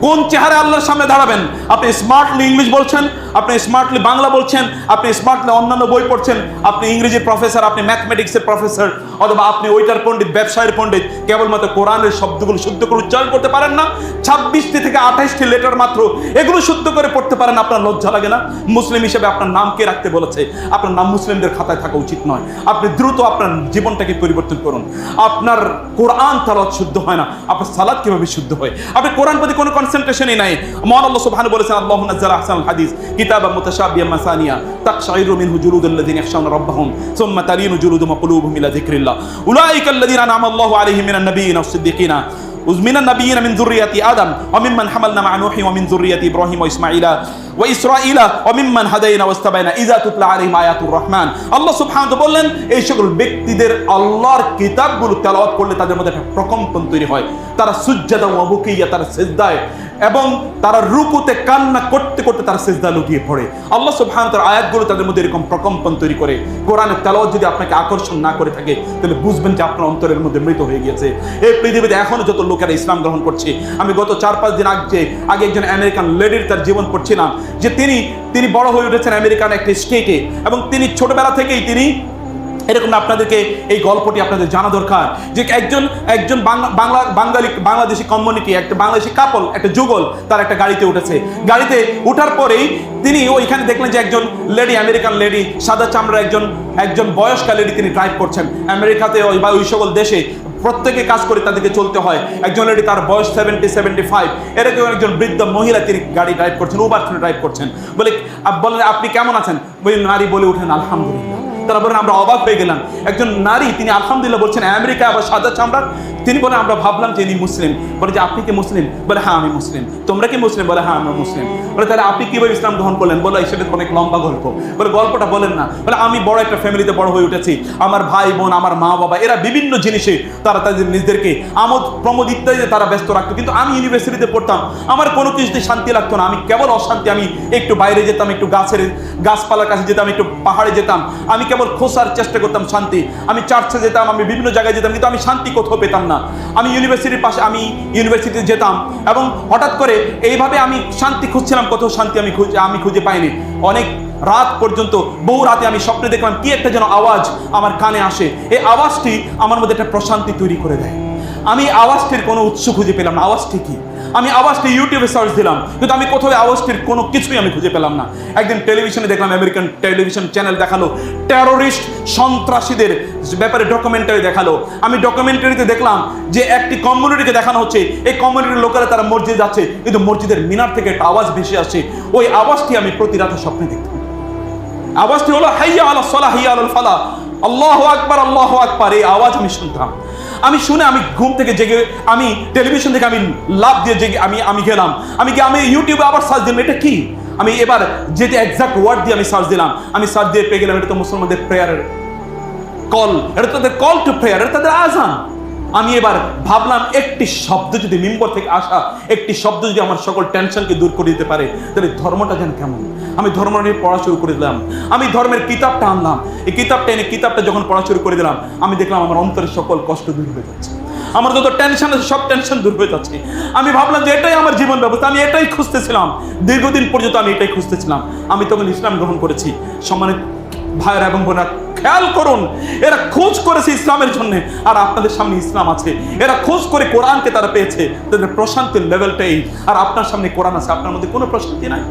কোন চেহারায় আল্লাহর সামনে দাঁড়াবেন? আপনি স্মার্টলি ইংলিশ বলছেন, আপনি স্মার্টলি বাংলা বলছেন, আপনি স্মার্টলি অন্যান্য বই পড়ছেন, আপনি ইংরেজির প্রফেসর, আপনি ম্যাথমেটিক্সের প্রফেসর, অথবা আপনি ওইটার পণ্ডিত, ব্যবসায়ের পণ্ডিত, কেবলমাত্র কোরআনের শব্দগুলো শুদ্ধ করে উচ্চারণ করতে পারেন না। 26টি থেকে 28টি লেটার মাত্র, এগুলো শুদ্ধ করে পড়তে পারেন, আপনার লজ্জা লাগে না? মুসলিম হিসেবে আপনার নাম কে রাখতে বলেছে? আপনার নাম মুসলিমদের খাতায় থাকা উচিত নয়। আপনি দ্রুত আপনার জীবনটাকে পরিবর্তন করুন। আপনার কোরআন তেলাওয়াত শুদ্ধ হয় না, আপনার সালাত কিভাবে শুদ্ধ হয়? আপনি কোরআন প্রতি কোনো কনসেন্ট্রেশনই নাই। মহান আল্লাহ সুবহানাহু বলেছেন, আল্লাহু নাযালা আহসানাল হাদিস কিতাবাম মুতাশাবিহাম মাসানিয়া তাকশাইরু মিনহু জুলুদুল্লাযিনা ইয়াখশাউনা রাব্বাহুম সুম্মা তালিনু জুলুদুহুম ওয়া কুলুবুহুম ইলা যিকরিল্লাহ উলাইকাল্লাযিনা আনআমা আল্লাহু আলাইহিম মিনান নাবিয়্যিনা ওয়াস-সিদ্দিকিনা ومن النبيين من ذرية آدم وممن حملنا مع نوح ومن ذرية إبراهيم وإسماعيل وإسرائيل وممن هدينا واجتبينا إذا تتلى عليهم آيات الرحمن। আল্লাহ সুবহানাহু ওয়া তাআলা বললেন, এই সকল ব্যক্তিদের আল্লাহর কিতাবগুলো তেলাওয়াত করলে তাদের মধ্যে একটা প্রকম্পন তৈরি হয়। তারা সুজদান ওয়া বুকিয়া, তারা সিজদায় এবং তারা রুকুতে কান্না করতে করতে তারা সিজদা লুটিয়ে পড়ে। আল্লাহ সুবহানাহু ওয়া তাআলার আয়াতগুলো তাদের মধ্যে এরকম প্রকম্পন তৈরি করে। কোরআনের তেলাওয়াত যদি আপনাকে আকর্ষণ না করে থাকে, তাহলে বুঝবেন যে আপনার অন্তরের মধ্যে মৃত হয়ে গিয়েছে। এই পৃথিবীতে এখনো যত লোকেরা ইসলাম গ্রহণ করছে, আমি গত 4-5 দিন আগে একজন আমেরিকান লেডির তার জীবন পড়ছিলাম, যে তিনি বড় হয়ে উঠেছেন আমেরিকান একটি স্টেটে, এবং তিনি ছোটবেলা থেকেই তিনি এরকম, আপনাদেরকে এই গল্পটি আপনাদের জানা দরকার, যে একজন বাংলাদেশি কমিউনিটি, একটা বাংলাদেশি কাপল, একটা যুগল, তার একটা গাড়িতে উঠেছে। গাড়িতে ওঠার পরেই তিনি ওইখানে দেখলেন যে একজন লেডি, আমেরিকান লেডি, সাদা চামড়া একজন বয়স্কা লেডি, তিনি ড্রাইভ করছেন। আমেরিকাতে ওই সকল দেশে প্রত্যেকে কাজ করে তাদেরকে চলতে হয়। একজন লেডি, তার বয়স 70-75, এরকম একজন বৃদ্ধ মহিলা, তিনি গাড়ি ড্রাইভ করছেন, উবার ড্রাইভ করছেন। বলেন আপনি কেমন আছেন? নারী বলে উঠেন আলহামদুলিল্লাহ। তারা বলেন আমরা অবাক হয়ে গেলাম, একজন নারী তিনি আলহামদুলিল্লাহ বলছেন, আমেরিকা আবার সাদা চামড়া। তিনি বলেন আমরা ভাবলাম যে ইনি মুসলিম। বলে যে আপনি কি মুসলিম? বলে হ্যাঁ আমি মুসলিম। তোমরা কি মুসলিম? বলে হ্যাঁ আমরা মুসলিম। বলে তাহলে আপনি কিভাবে ইসলাম গ্রহণ করলেন? বলে সেটা অনেক লম্বা গল্প। বলে গল্পটা বলেন না। বলে আমি বড় একটা ফ্যামিলিতে বড় হয়ে উঠেছি, আমার ভাই বোন, আমার মা বাবা, এরা বিভিন্ন জিনিসে তারা তাদের নিজেদেরকে আমোদ প্রমোদ ইত্যাদিতে তারা ব্যস্ত রাখতো, কিন্তু আমি ইউনিভার্সিটিতে পড়তাম, আমার কোনো কিছুতে শান্তি লাগতো না, আমি কেবল অশান্তি। আমি একটু বাইরে যেতাম, একটু গাছপালার কাছে যেতাম, একটু পাহাড়ে যেতাম, আমি কেবল খোঁজার চেষ্টা করতাম শান্তি। আমি চার্চে যেতাম, আমি বিভিন্ন জায়গায় যেতাম, কিন্তু আমি শান্তি কোথাও পেতাম না। না। আমি ইউনিভার্সিটির পাশে, আমি ইউনিভার্সিটিতে যেতাম এবং হঠাৎ করে এইভাবে আমি শান্তি খুঁজছিলাম, কোথাও শান্তি আমি খুঁজে পাইনি। অনেক রাত পর্যন্ত, বহু রাতে আমি স্বপ্নে দেখলাম কি একটা যেন আওয়াজ আমার কানে আসে। এই আওয়াজটি আমার মধ্যে একটা প্রশান্তি তৈরি করে দেয়। আমি আওয়াজটির কোনো উৎস খুঁজে পেলাম না, আওয়াজটি কি। আমি আওয়াজটি ইউটিউবে সার্চ দিলাম, কিন্তু আমি কোথাও আওয়াজটির কোনো কিছুই আমি খুঁজে পেলাম না। একদিন টেলিভিশনে দেখলাম, আমেরিকান টেলিভিশন চ্যানেল দেখালো টেরোরিস্ট সন্ত্রাসীদের ব্যাপারে ডকুমেন্টারি দেখালো। আমি ডকুমেন্টারিতে দেখলাম যে একটি কমিউনিটিকে দেখানো হচ্ছে, এই কমিউনিটির লোকেরা তারা মসজিদ যাচ্ছে, কিন্তু মসজিদের মিনার থেকে একটা আওয়াজ ভেসে আসছে। ওই আওয়াজটি আমি প্রতি রাতে স্বপ্নে দেখতাম। আওয়াজটি হলো হাইয়া আলাস সালাহ হাইয়া আলাল ফালাহ, আল্লাহু আকবার আল্লাহু আকবার। এই আওয়াজ আমি শুনতাম। আমি শুনে আমি ঘুম থেকে জেগে, আমি টেলিভিশন থেকে আমি লাভ দিয়ে জেগে আমি গেলাম। আমি ইউটিউবে আবার সার্চ দিলাম এটা কি। আমি এবার যেতে এক্সাক্ট ওয়ার্ড দিয়ে আমি সার্চ দিলাম। আমি সার্চ দিয়ে পেয়ে গেলাম এটা তো মুসলমানদের প্রেয়ারের কল, এটা তাদের কল টু প্রেয়ার, এটা তাদের আযান। আমি এবার ভাবলাম একটি শব্দ যদি মিম্বর থেকে আসা একটি শব্দ যদি আমার সকল টেনশনকে দূর করে দিতে পারে, তাহলে ধর্মটা যেন কেমন। আমি ধর্ম নিয়ে পড়া শুরু করে দিলাম। আমি ধর্মের কিতাবটা আনলাম। এই কিতাবটা এনে কিতাবটা যখন পড়া শুরু করে দিলাম, আমি দেখলাম আমার অন্তরের সকল কষ্ট দূর হয়ে যাচ্ছে, আমার যত টেনশন আছে সব টেনশন দূর হয়ে যাচ্ছে। আমি ভাবলাম যে এটাই আমার জীবন ব্যবস্থা, আমি এটাই খুঁজতেছিলাম, দীর্ঘদিন পর্যন্ত আমি এটাই খুঁজতেছিলাম। আমি তখন ইসলাম গ্রহণ করেছি। সম্মানিত ভাইয়েরা এবং বোনেরা, খেয়াল করুন, এরা খোঁজ করেছে ইসলামের জন্য, আর আপনাদের সামনে ইসলাম আছে। এরা খোঁজ করে কোরআনকে তারা পেয়েছে, তাদের প্রশান্তির লেভেলটা এই। আর আপনার সামনে কোরআন আছে, আপনার মধ্যে কোনো প্রশান্তি নাই।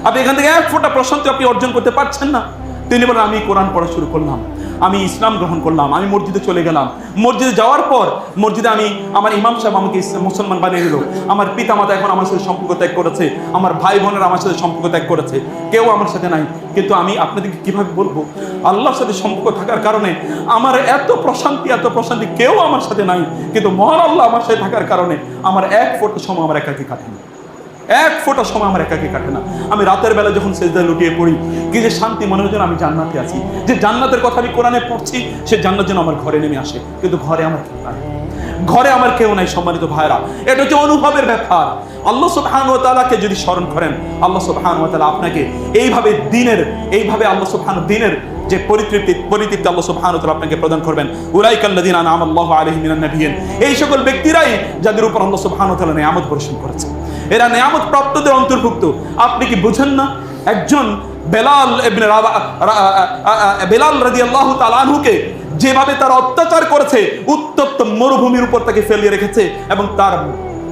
আপনি এখান থেকে এক ফোঁটা প্রশান্তি আপনি অর্জন করতে পারছেন না। তিনি বলেন আমি কোরআন পড়া শুরু করলাম, আমি ইসলাম গ্রহণ করলাম, আমি মসজিদে চলে গেলাম। মসজিদে যাওয়ার পর মসজিদে আমার ইমাম সাহেব আমাকে মুসলমান বানিয়ে দিল। আমার পিতা মাতা এখন আমার সাথে সম্পর্ক ত্যাগ করেছে, আমার ভাই বোনেরা আমার সাথে সম্পর্ক ত্যাগ করেছে, কেউ আমার সাথে নাই। কিন্তু আমি আপনাদেরকে কিভাবে বলবো, আল্লাহর সাথে সম্পর্ক থাকার কারণে আমার এত প্রশান্তি, কেউ আমার সাথে নাই, কিন্তু মহান আল্লাহ আমার সাথে থাকার কারণে আমার এক ফোঁটা সময় আমার একাকী কাটে না, এক ফোঁটা সময় আমার একাকী কাটে না। আমি রাতের বেলা যখন সেজদায় লুটিয়ে পড়ি, কি যে শান্তি, মনে হয় যেন আমি জান্নাতে আছি। যে জান্নাতের কথা আমি কোরআনে পড়ছি, সে জান্নাত যেন আমার ঘরে নেমে আসে, কিন্তু ঘরে আমার কেউ নাই, ঘরে আমার কেউ নাই। সম্মানিত ভাইরা, এটা হচ্ছে অনুভবের ব্যাপার। আল্লাহ সুবহানাহু ওয়া তাআলাকে যদি স্মরণ করেন, আল্লাহ সুবহানাহু ওয়া তাআলা আপনাকে এইভাবে আল্লাহ সুবহানাহু দিনের যে পরিতৃপ্তি আল্লাহ সুবহানাহু ওয়া তাআলা আপনাকে প্রদান করবেন। উলাইকাল্লাযীনা আনআমা আল্লাহু আলাইহিম মিনান নাবিয়্যিন, এই সকল ব্যক্তিরাই যাদের উপর আল্লাহ সুবহানাহু ওয়া তাআলা নিয়ামত বর্ষণ করেছে, এরা নিয়ামত প্রাপ্তদের অন্তর্ভুক্ত। আপনি কি বুঝেন না? একজন বেলাল রাদিয়াল্লাহু তাআলা আনহুকে যেভাবে তারা অত্যাচার করেছে, উত্তপ্ত মরুভূমির উপর তাকে ফেলিয়ে রেখেছে, এবং তার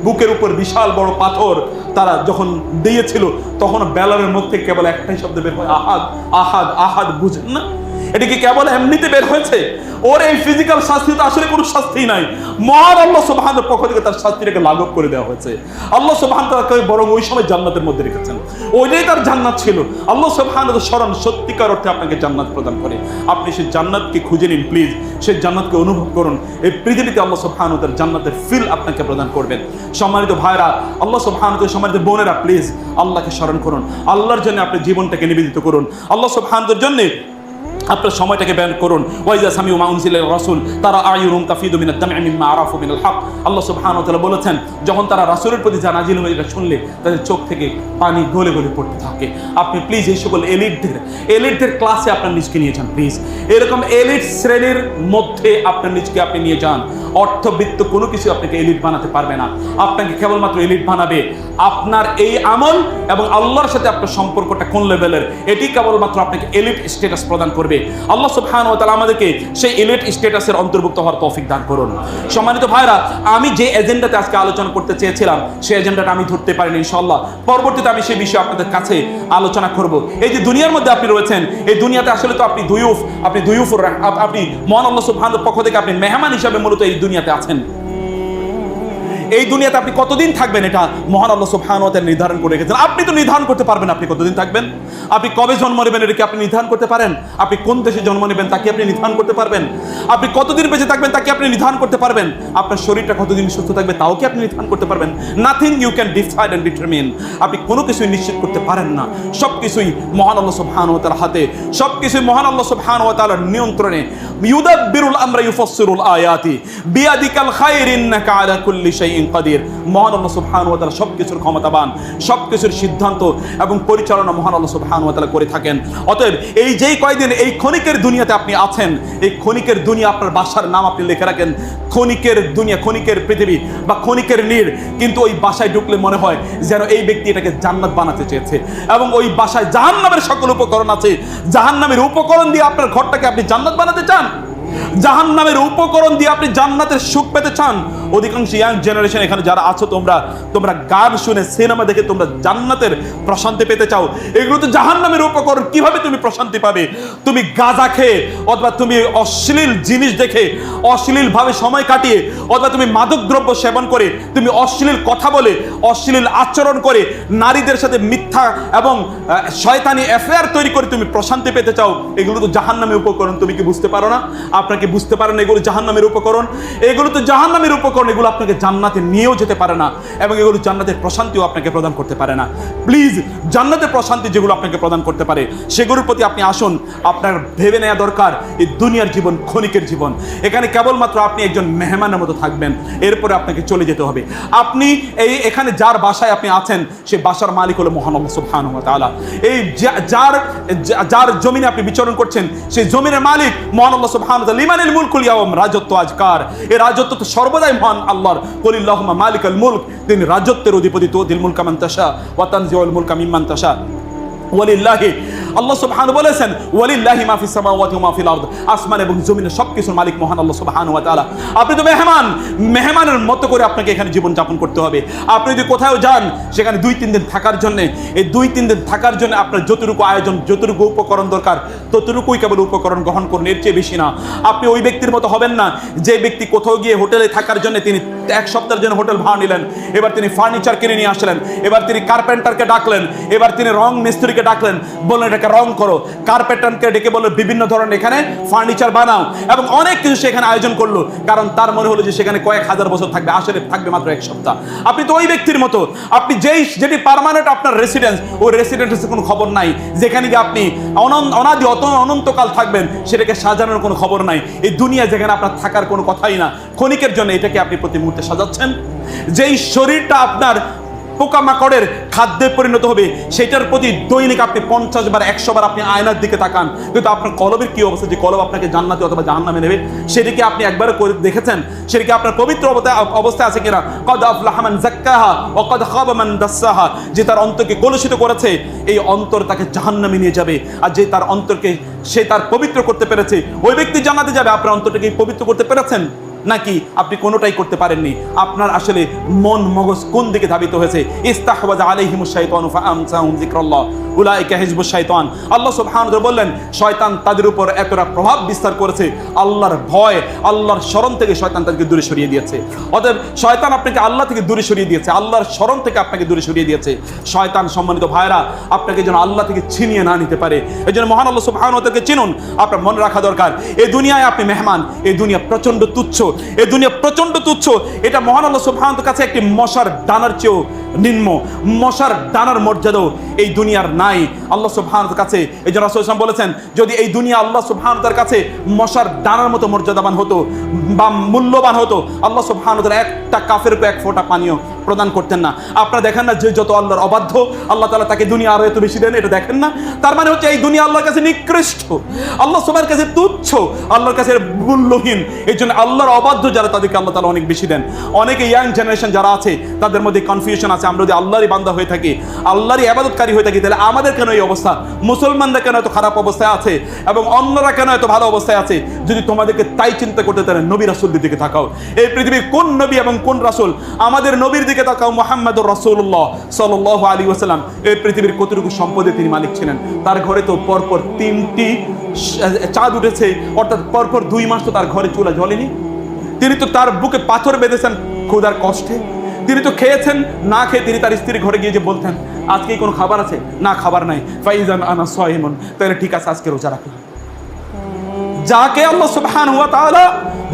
বুকের উপর বিশাল বড় পাথর তারা যখন দিয়েছিল, তখন বেলালের মুখ থেকে কেবল একটাই শব্দ বের হয়, আহাদ আহাদ আহাদ। বুঝেন না? এটা কি কেবল এমনিতে বের হয়েছে? ওর এই ফিজিক্যাল শাস্তি তো আসলে কোনো শাস্তি নাই, মহান আল্লাহ সুবহানাহুর পক্ষ থেকে তার শাস্তিটাকে লাঘব করে দেওয়া হয়েছে। আল্লাহ সুবহানাহু তাকে বরং ওই সময় জান্নাতের মধ্যে রেখেছেন, ওইটাই তার জান্নাত ছিল। আল্লাহ সুবহানাহুর স্মরণ সত্যিকার অর্থে আপনাকে জান্নাত প্রদান করে। আপনি সেই জান্নাতকে খুঁজে নিন প্লিজ, সেই জান্নাতকে অনুভব করুন। এই পৃথিবীতে আল্লাহ সুবহানাহু তার জান্নাতের ফিল আপনাকে প্রদান করবেন। সম্মানিত ভাইরা, আল্লাহ সুবহানাহু, সম্মানিত বোনেরা, প্লিজ আল্লাহকে স্মরণ করুন, আল্লাহর জন্য আপনি জীবনটাকে নিবেদিত করুন, আল্লাহ সুবহানাহুর জন্য আপনার সময়টাকে ব্যয় করুন। ওয়াইজা সামিউ মা উনজিলা রাসূল তারা আয়ুনুহুম তাফিদু মিনাদ দাম'i মিম্মা আরাফু মিনাল হক। আল্লাহ সুবহানাহু ওয়া তাআলা বলেছেন, যখন তারা রাসূলের প্রতি যা নাজিল হয়ে এটা শুনলে তাদের চোখ থেকে পানি গলে গলে পড়তে থাকে। আপনি প্লিজ এই সকল এলিটদের ক্লাসে আপনার নিজকে নিয়ে যান প্লিজ। এরকম এলিট শ্রেণীর মধ্যে আপনার নিজকে আপনি নিয়ে যান। অর্থবিত্ত কোনো কিছু আপনাকে এলিট বানাতে পারবে না। আপনাকে কেবলমাত্র এলিট বানাবে আপনার এই আমল এবং আল্লাহর সাথে আপনার সম্পর্কটা কোন লেভেলের, এটি কেবলমাত্র আপনাকে এলিট স্ট্যাটাস প্রদান করবে। আল্লাহ সুবহানাহু ওয়া তাআলা আমাদেরকে সেই এলিট স্ট্যাটাসের অন্তর্ভুক্ত হওয়ার তৌফিক দান করুন। সম্মানিত ভাইরা, আমি যে এজেন্ডাতে আজকে আলোচনা করতে চেয়েছিলাম সেই এজেন্ডাটা আমি ধরতে পারিনি। ইনশাআল্লাহ পরবর্তীতে আমি সেই বিষয়ে আপনাদের কাছে আলোচনা করব। এই যে দুনিয়ার মধ্যে আপনি রয়েছেন, এই দুনিয়াতে আসলে তো আপনি আপনি মহান আল্লাহ সুবহানাহুর পক্ষ থেকে আপনি মেহমান হিসাবে মূলত এই দুনিয়াতে আছেন। এই দুনিয়াতে আপনি কতদিন থাকবেন এটা মহান আল্লাহ সুবহানাহু ওয়া তাআলা নির্ধারণ করে রেখেছেন। আপনি তো নির্ধারণ করতে পারবেন আপনি কতদিন থাকবেন, আপনি কবে জন্ম নেবেন এটা কি আপনি নির্ধারণ করতে পারেন? আপনি কোন দেশে জন্ম নেবেন তা কি আপনি নির্ধারণ করতে পারবেন? আপনি কতদিন বেঁচে থাকবেন তা কি আপনি নির্ধারণ করতে পারবেন? আপনার শরীরটা কতদিন সুস্থ থাকবে তাও কি আপনি নির্ধারণ করতে পারবেন? Nothing you can decide and determine. আপনি কোনো কিছুই নিশ্চিত করতে পারেন না। সবকিছুই মহান আল্লাহ সুবহানাহু ওয়া তাআলার হাতে, সবকিছুই মহান আল্লাহ সুবহানাহু ওয়া তাআলার নিয়ন্ত্রণে। ইউদাব্বিরুল আমরা ইউফাসসিরুল আয়াতি বিয়াদিকাল খায়র ইন্নাকা আলা কুল্লি শাইইন শাইইন কাদির। মহান আল্লাহ সুবহানাহু ওয়া তাআলা সবকিছুর ক্ষমতাবান, সবকিছুর সিদ্ধান্ত এবং পরিচালনা মহান আল্লাহ সুবহানাহু ওয়া তাআলা করে থাকেন। অতএব এই যেই কয়দিন এই ক্ষণিকের দুনিয়াতে আপনি আছেন, এই ক্ষণিকের দুনিয়া আপনার বাসার নাম আপনি লিখে রাখেন, ক্ষণিকের দুনিয়া, ক্ষণিকের পৃথিবী বা ক্ষণিকের নীড়। কিন্তু ওই বাসায় ঢুকলে মনে হয় যেন এই ব্যক্তি এটাকে জান্নাত বানাতে চেয়েছে, এবং ওই বাসায় জাহান্নামের সকল উপকরণ আছে। জাহান্নামের উপকরণ দিয়ে আপনার ঘরটাকে আপনি জান্নাত বানাতে চান? জাহান্নামের উপকরণ দিয়ে আপনি জান্নাতের সুখ পেতে চান? অধিকাংশ ইয়াং জেনারেশন এখানে যারা আছো, তোমরা গান শুনে, সিনেমা দেখে তোমরা জান্নাতের প্রশান্তি পেতে চাও। এগুলো তো জাহান্নামের উপকরণ। কিভাবে তুমি প্রশান্তি পাবে? তুমি গাঁজা খেয়ে, অথবা তুমি অশ্লীল জিনিস দেখে, অশ্লীল ভাবে সময় কাটিয়ে, অথবা তুমি মাদক দ্রব্য সেবন করে, তুমি অশ্লীল কথা বলে, অশ্লীল আচরণ করে, নারীদের সাথে মিথ্যা এবং শয়তানি অ্যাফেয়ার তৈরি করে তুমি প্রশান্তি পেতে চাও। এগুলো তো জাহান্নামের উপকরণ। তুমি কি বুঝতে পারো না? আপনাকে বুঝতে পারেন এগুলো জাহান্নামের উপকরণ। এগুলো তো জাহান্নামের উপকরণ। এগুলো আপনাকে জান্নাতে নিয়েও যেতে পারে না, এবং এগুলো জান্নাতের প্রশান্তিও আপনাকে প্রদান করতে পারে না। প্লিজ, জান্নাতের প্রশান্তি যেগুলো আপনাকে প্রদান করতে পারে সেগুলোর প্রতি আপনি আসুন। আপনার ভেবে নেওয়া দরকার, এই দুনিয়ার জীবন ক্ষণিকের জীবন। এখানে কেবলমাত্র আপনি একজন মেহমানের মতো থাকবেন, এরপরে আপনাকে চলে যেতে হবে। আপনি এখানে যার বাসায় আপনি আছেন, সে বাসার মালিক হলো মহান আল্লাহ সুবহানাহু ওয়া তাআলা। এই যার জমিনে আপনি বিচরণ করছেন, সেই জমিনের মালিক মহান আল্লাহ সুবহানাহু ওয়া তাআলা। লিমানিল মুলকুল ইয়াওম, রাজত্ব আজকার। এই রাজত্ব তো সর্বদাই মহান আল্লাহর। কুলিল্লাহুম্মা মালিকাল মুলক, তিনি রাজত্বের অধিপতি। তুতিল মুলকা মান তাশা ওয়া তানজিউল মুলকা মিম্মান তাশা। ওয়ালিল্লাহি, আল্লাহ সুবহানাহু বলেছেন, ওয়ালিল্লাহি মা ফিস সামাওয়াতি ওয়া মা ফিল আরদ। আসমান এবং জমিনের সবকিছুর মালিক মহান আল্লাহ সুবহানাহু ওয়া তাআলা। আপনি তো মেহমানের মতো করে আপনাকে এখানে জীবন যাপন করতে হবে। আপনি যদি কোথাও যান, সেখানে 2-3 দিন থাকার জন্য, এই 2-3 দিন থাকার জন্য আপনার যতটুকু আয়োজন, যতটুকু উপকরণ দরকার, ততটুকুই কেবল উপকরণ গ্রহণ করুন, এর চেয়ে বেশি না। আপনি ওই ব্যক্তির মতো হবেন না যে ব্যক্তি কোথাও গিয়ে হোটেলে থাকার জন্য তিনি 1 সপ্তাহের জন্য হোটেল ভাড়া নিলেন, এবার তিনি ফার্নিচার কিনে নিয়ে আসলেন, এবার তিনি কার্পেন্টারকে ডাকলেন, এবার তিনি রং মিস্ত্রিকে ডাকলেন, বললেন এটাকে রং করো। কার্পেন্টারকে ডেকে বললো বিভিন্ন ধরনের এখানে ফার্নিচার বানাও, এবং অনেক কিছু সেখানে আয়োজন করলো, কারণ তার মনে হলো যে সেখানে কয়েক হাজার বছর থাকবে, আসলে থাকবে মাত্র 1 সপ্তাহ। আপনি তো ওই ব্যক্তির মতো। আপনি যেটি পার্মানেন্ট আপনার রেসিডেন্স, ওই রেসিডেন্সের কোনো খবর নাই। যেখানে গিয়ে আপনি অনাদি অনন্তকাল থাকবেন, সেটাকে সাজানোর কোনো খবর নাই। এই দুনিয়া যেখানে আপনার থাকার কোনো কথাই না, ক্ষণিকের জন্য এটাকে আপনি প্রতি মুহূর্তে সাজাচ্ছেন। যেই শরীরটা আপনার পোকামাকড়ের খাদ্যে পরিণত হবে, সেটার প্রতি দৈনিক আপনি 50 বার 100 বার আপনি আয়নার দিকে তাকান, কিন্তু আপনার কলবের কি অবস্থা? যে কলব আপনাকে জান্নাতে অথবা জাহান্নামে নেবে, সেটা কি আপনি একবার করে দেখেছেন? সেটা কি আপনার পবিত্র অবস্থায় আছে কিনা? কদ আফলাহা মান যাক্কাহা ওয়া কদ খাবা মান দাসসাহা। যে তার অন্তরকে কলুষিত করেছে, এই অন্তর তাকে জাহান্নামে নিয়ে যাবে। আর যে তার অন্তরকে সে তার পবিত্র করতে পেরেছে, ওই ব্যক্তি জান্নাতে যাবে। আপনার অন্তরটাকে পবিত্র করতে পেরেছেন নাকি আপনি কোনোটাই করতে পারেননি? আপনার আসলে মন মগজ কোন দিকে ধাবিত হয়েছে? ইস্তাহওয়াযা আলাইহিমুশ শাইতানু ফাআমসাহুম যিকরাল্লাহ উলাইকা হিজবুশ শাইতান। আল্লাহ সুবহানাহু ওয়া তাআলা বললেন, শয়তান তাদের উপর এতটা প্রভাব বিস্তার করেছে, আল্লাহর ভয়, আল্লাহর স্মরণ থেকে শয়তান তাদেরকে দূরে সরিয়ে দিয়েছে। অতএব শয়তান আপনাকে আল্লাহ থেকে দূরে সরিয়ে দিয়েছে, আল্লাহর স্মরণ থেকে আপনাকে দূরে সরিয়ে দিয়েছে। শয়তান, সম্মানিত ভাইরা, আপনাকে যেন আল্লাহ থেকে ছিনিয়ে না নিতে পারে, এই জন্য মহান আল্লাহ সুবহানাহু ওয়া তাআলাকে চিনুন। আপনার মনে রাখা দরকার, এই দুনিয়ায় আপনি মেহমান। এই দুনিয়া প্রচন্ড তুচ্ছ, এই দুনিয়া প্রচন্ড তুচ্ছ। এটা মহান আল্লাহ সুবহানাহু ওয়া তাআলার কাছে একটি মশার ডানার চেয়েও নিম্ন, মশার ডানার মর্যাদাও এই দুনিয়ার নাই আল্লাহ সুবহানাহু ওয়া তাআলার কাছে। এই জন্য রাসূল সাল্লাল্লাহু আলাইহি ওয়াসাল্লাম বলেছেন, যদি এই দুনিয়া আল্লাহ সুবহানাহু ওয়া তাআলার কাছে মশার ডানার মতো মর্যাদাবান হতো বা মূল্যবান হতো, আল্লাহ সুবহানাহু ওয়া তাআলা একটা কাফেরকে 1 ফোঁটা পানিও প্রদান করতেন না। আপনারা দেখেন না যে যত আল্লাহর অবাধ্য, আল্লাহ তাআলা তাকে দুনিয়া আরো এত বেশি দেন? এটা দেখেন না? তার মানে হচ্ছে এই দুনিয়া আল্লাহর কাছে নিকৃষ্ট, আল্লাহ সুবহানাহু কাছে তুচ্ছ, আল্লাহর কাছে মূল্যহীন। এই জন্য আল্লাহর অবাধ্য যারা, তাদেরকে আল্লাহ তাআলা অনেক বেশি দেন। অনেকে ইয়াং জেনারেশন যারা আছে, তাদের মধ্যে কনফিউশন আছে, আমরা যদি আল্লাহরই বান্দা হয়ে থাকি, আল্লাহরই ইবাদতকারী হয়ে থাকি, তাহলে আমাদের কেন এই অবস্থা? মুসলমানরা কেন এত খারাপ অবস্থায় আছে এবং অন্যরা কেন এত ভালো অবস্থায় আছে? যদি তোমাদেরকে তাই চিন্তা করতে, তাহলে নবী রাসূলদের দিকে তাকাও। এই পৃথিবীর কোন নবী এবং কোন রাসূল? আমাদের নবীর দিকে তাকাও, মুহাম্মদুর রাসূলুল্লাহ সাল্লাল্লাহু আলাইহি ওয়াসাল্লাম। এই পৃথিবীর কতটুকু সম্পদে তিনি মালিক ছিলেন? তার ঘরে তো পরপর 3টি চাঁদ উঠেছে, অর্থাৎ পরপর 2 মাস তো তার ঘরে চুলা জ্বলেনি। তিনি তো তার বুকে পাথর বেঁধেছেন ক্ষুধার কষ্টে। তিনি তো খেয়েছেন, না খেয়ে তিনি তার স্ত্রীর ঘরে গিয়ে যে বলতেন, আজকে কোনো খাবার আছে? না, খাবার নাই। ফাইজান আনা সাইমুন, তাহলে ঠিক আছে, আজকে রোজা রাখলাম। যাকে আল্লাহ সুবহানাহু ওয়া তাআলা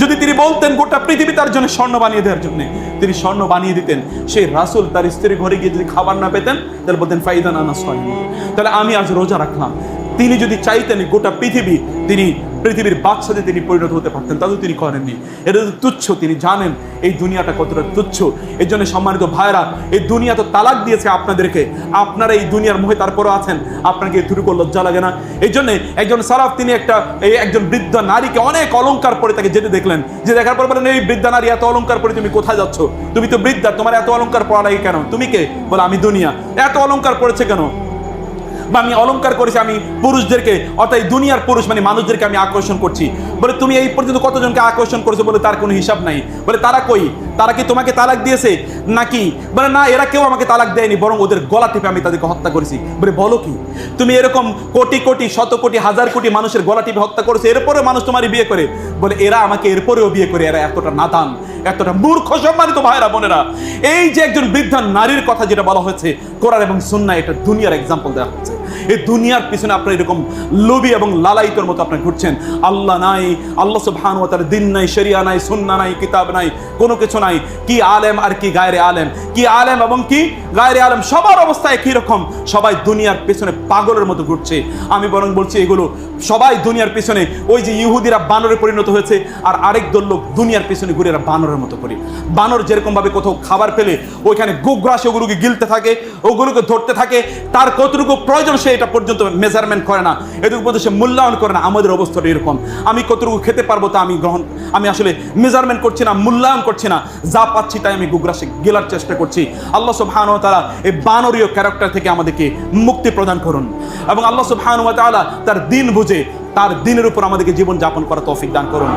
যদি তিনি বলতেন গোটা পৃথিবী তার জন্য স্বর্ণ বানিয়ে দেওয়ার জন্য, তিনি স্বর্ণ বানিয়ে দিতেন। সেই রাসূল তার স্ত্রীর ঘরে গিয়ে যদি খাবার না পেতেন, তাহলে বলতেন ফাইজান আনা সাইমুন, তাহলে আমি আজ রোজা রাখলাম। তিনি যদি চাইতেন গোটা পৃথিবী তিনি পৃথিবীর বাদশাতে তিনি পরিণত হতে পারতেন, তাও তিনি করেননি। এটা তো তুচ্ছ, তিনি জানেন এই দুনিয়াটা কতটা তুচ্ছ। এই জন্য সম্মানিত ভাইরা, এই দুনিয়া তো তালাক দিয়েছে আপনাদেরকে, আপনারা এই দুনিয়ার মোহে তারপরও আছেন, আপনাকে এটুকু লজ্জা লাগে না? এই জন্য একজন সালাফ তিনি একজন বৃদ্ধ নারীকে অনেক অলংকার পরে তাকে যেতে দেখলেন, যে দেখার পর বলেন, এই বৃদ্ধা নারী এত অলংকার পরে তুমি কোথায় যাচ্ছ? তুমি তো বৃদ্ধা, তোমার এত অলংকার পরা লাগে কেন? তুমি কে? বলে আমি দুনিয়া। এত অলংকার পড়েছে কেন? বা আমি অলংকার করেছি, আমি পুরুষদেরকে, অর্থাৎ দুনিয়ার পুরুষ মানে মানুষদেরকে আমি আকর্ষণ করছি। বলে তুমি এই পর্যন্ত কতজনকে আকর্ষণ করেছো? বলে তার কোনো হিসাব নাই। বলে তারা কই? তারা কি তোমাকে তালাক দিয়েছে নাকি? বলে না, এরা কেউ আমাকে তালাক দেয়নি, বরং ওদের গলা টিপে আমি তাদেরকে হত্যা করেছি। বলে বলো কি? তুমি এরকম কোটি কোটি, শত কোটি, হাজার কোটি মানুষের গলা টিপে হত্যা করেছো, এরপরেও মানুষ তোমারই বিয়ে করে? বলে এরা আমাকে এরপরেও বিয়ে করে, এরা এতটা নাদান, এতটা মূর্খ। সম্মানিত ভাইরা বোনেরা, এই যে একজন বৃদ্ধা নারীর কথা যেটা বলা হয়েছে কোরআন এবং সুন্নাহ, এটা দুনিয়ার এক্সাম্পল দেওয়া হচ্ছে। এই দুনিয়ার পিছনে আপনার এরকম লোভী এবং লালায়িতর মতো আপনার ঘুরছেন। আল্লাহ নাই, আল্লাহ সুবহানাহু ওয়া তাআলার দিন নাই, শরিয়া নাই, সুন্নাহ নাই, কিতাব নাই, কোনো কিছু নাই। কি আলেম আর কি গায়রে আলেম, কি আলেম এবং কি গায়রে আলেম, সবার অবস্থা একই রকম। সবাই দুনিয়ার পেছনে পাগলের মতো ঘুরছে। আমি বরং বলছি, এগুলো সবাই দুনিয়ার পেছনে, ওই যে ইহুদিরা বানরে পরিণত হয়েছে, আর আরেক দল লোক দুনিয়ার পেছনে ঘুরে এরা বানরের মতো করে। বানর যেরকম ভাবে কোথাও খাবার পেলে ওইখানে গোগ্রাস ওগুলোকে গিলতে থাকে, ওগুলোকে ধরতে থাকে, তার কতটুকু প্রয়োজন সে এটা পর্যন্ত মেজারমেন্ট করে না, এটুকু পর্যন্ত সে মূল্যায়ন করে না। আমাদের অবস্থাটা এরকম, আমি কতটুকু খেতে পারবো তা আমি আসলে মেজারমেন্ট করছি না, মূল্যায়ন করছি না। যা পাচ্ছি তাই আমি গোগ্রাসে গেলার চেষ্টা করছি। আল্লাহ সুবহানাহু ওয়া তাআলা এই বানরীয় ক্যারেক্টার থেকে আমাদেরকে মুক্তি প্রদান করুন, এবং আল্লাহ সুবহানাহু ওয়া তাআলা তার দিন বুঝে তার দিনের উপর আমাদেরকে জীবন যাপন করার তৌফিক দান করুন।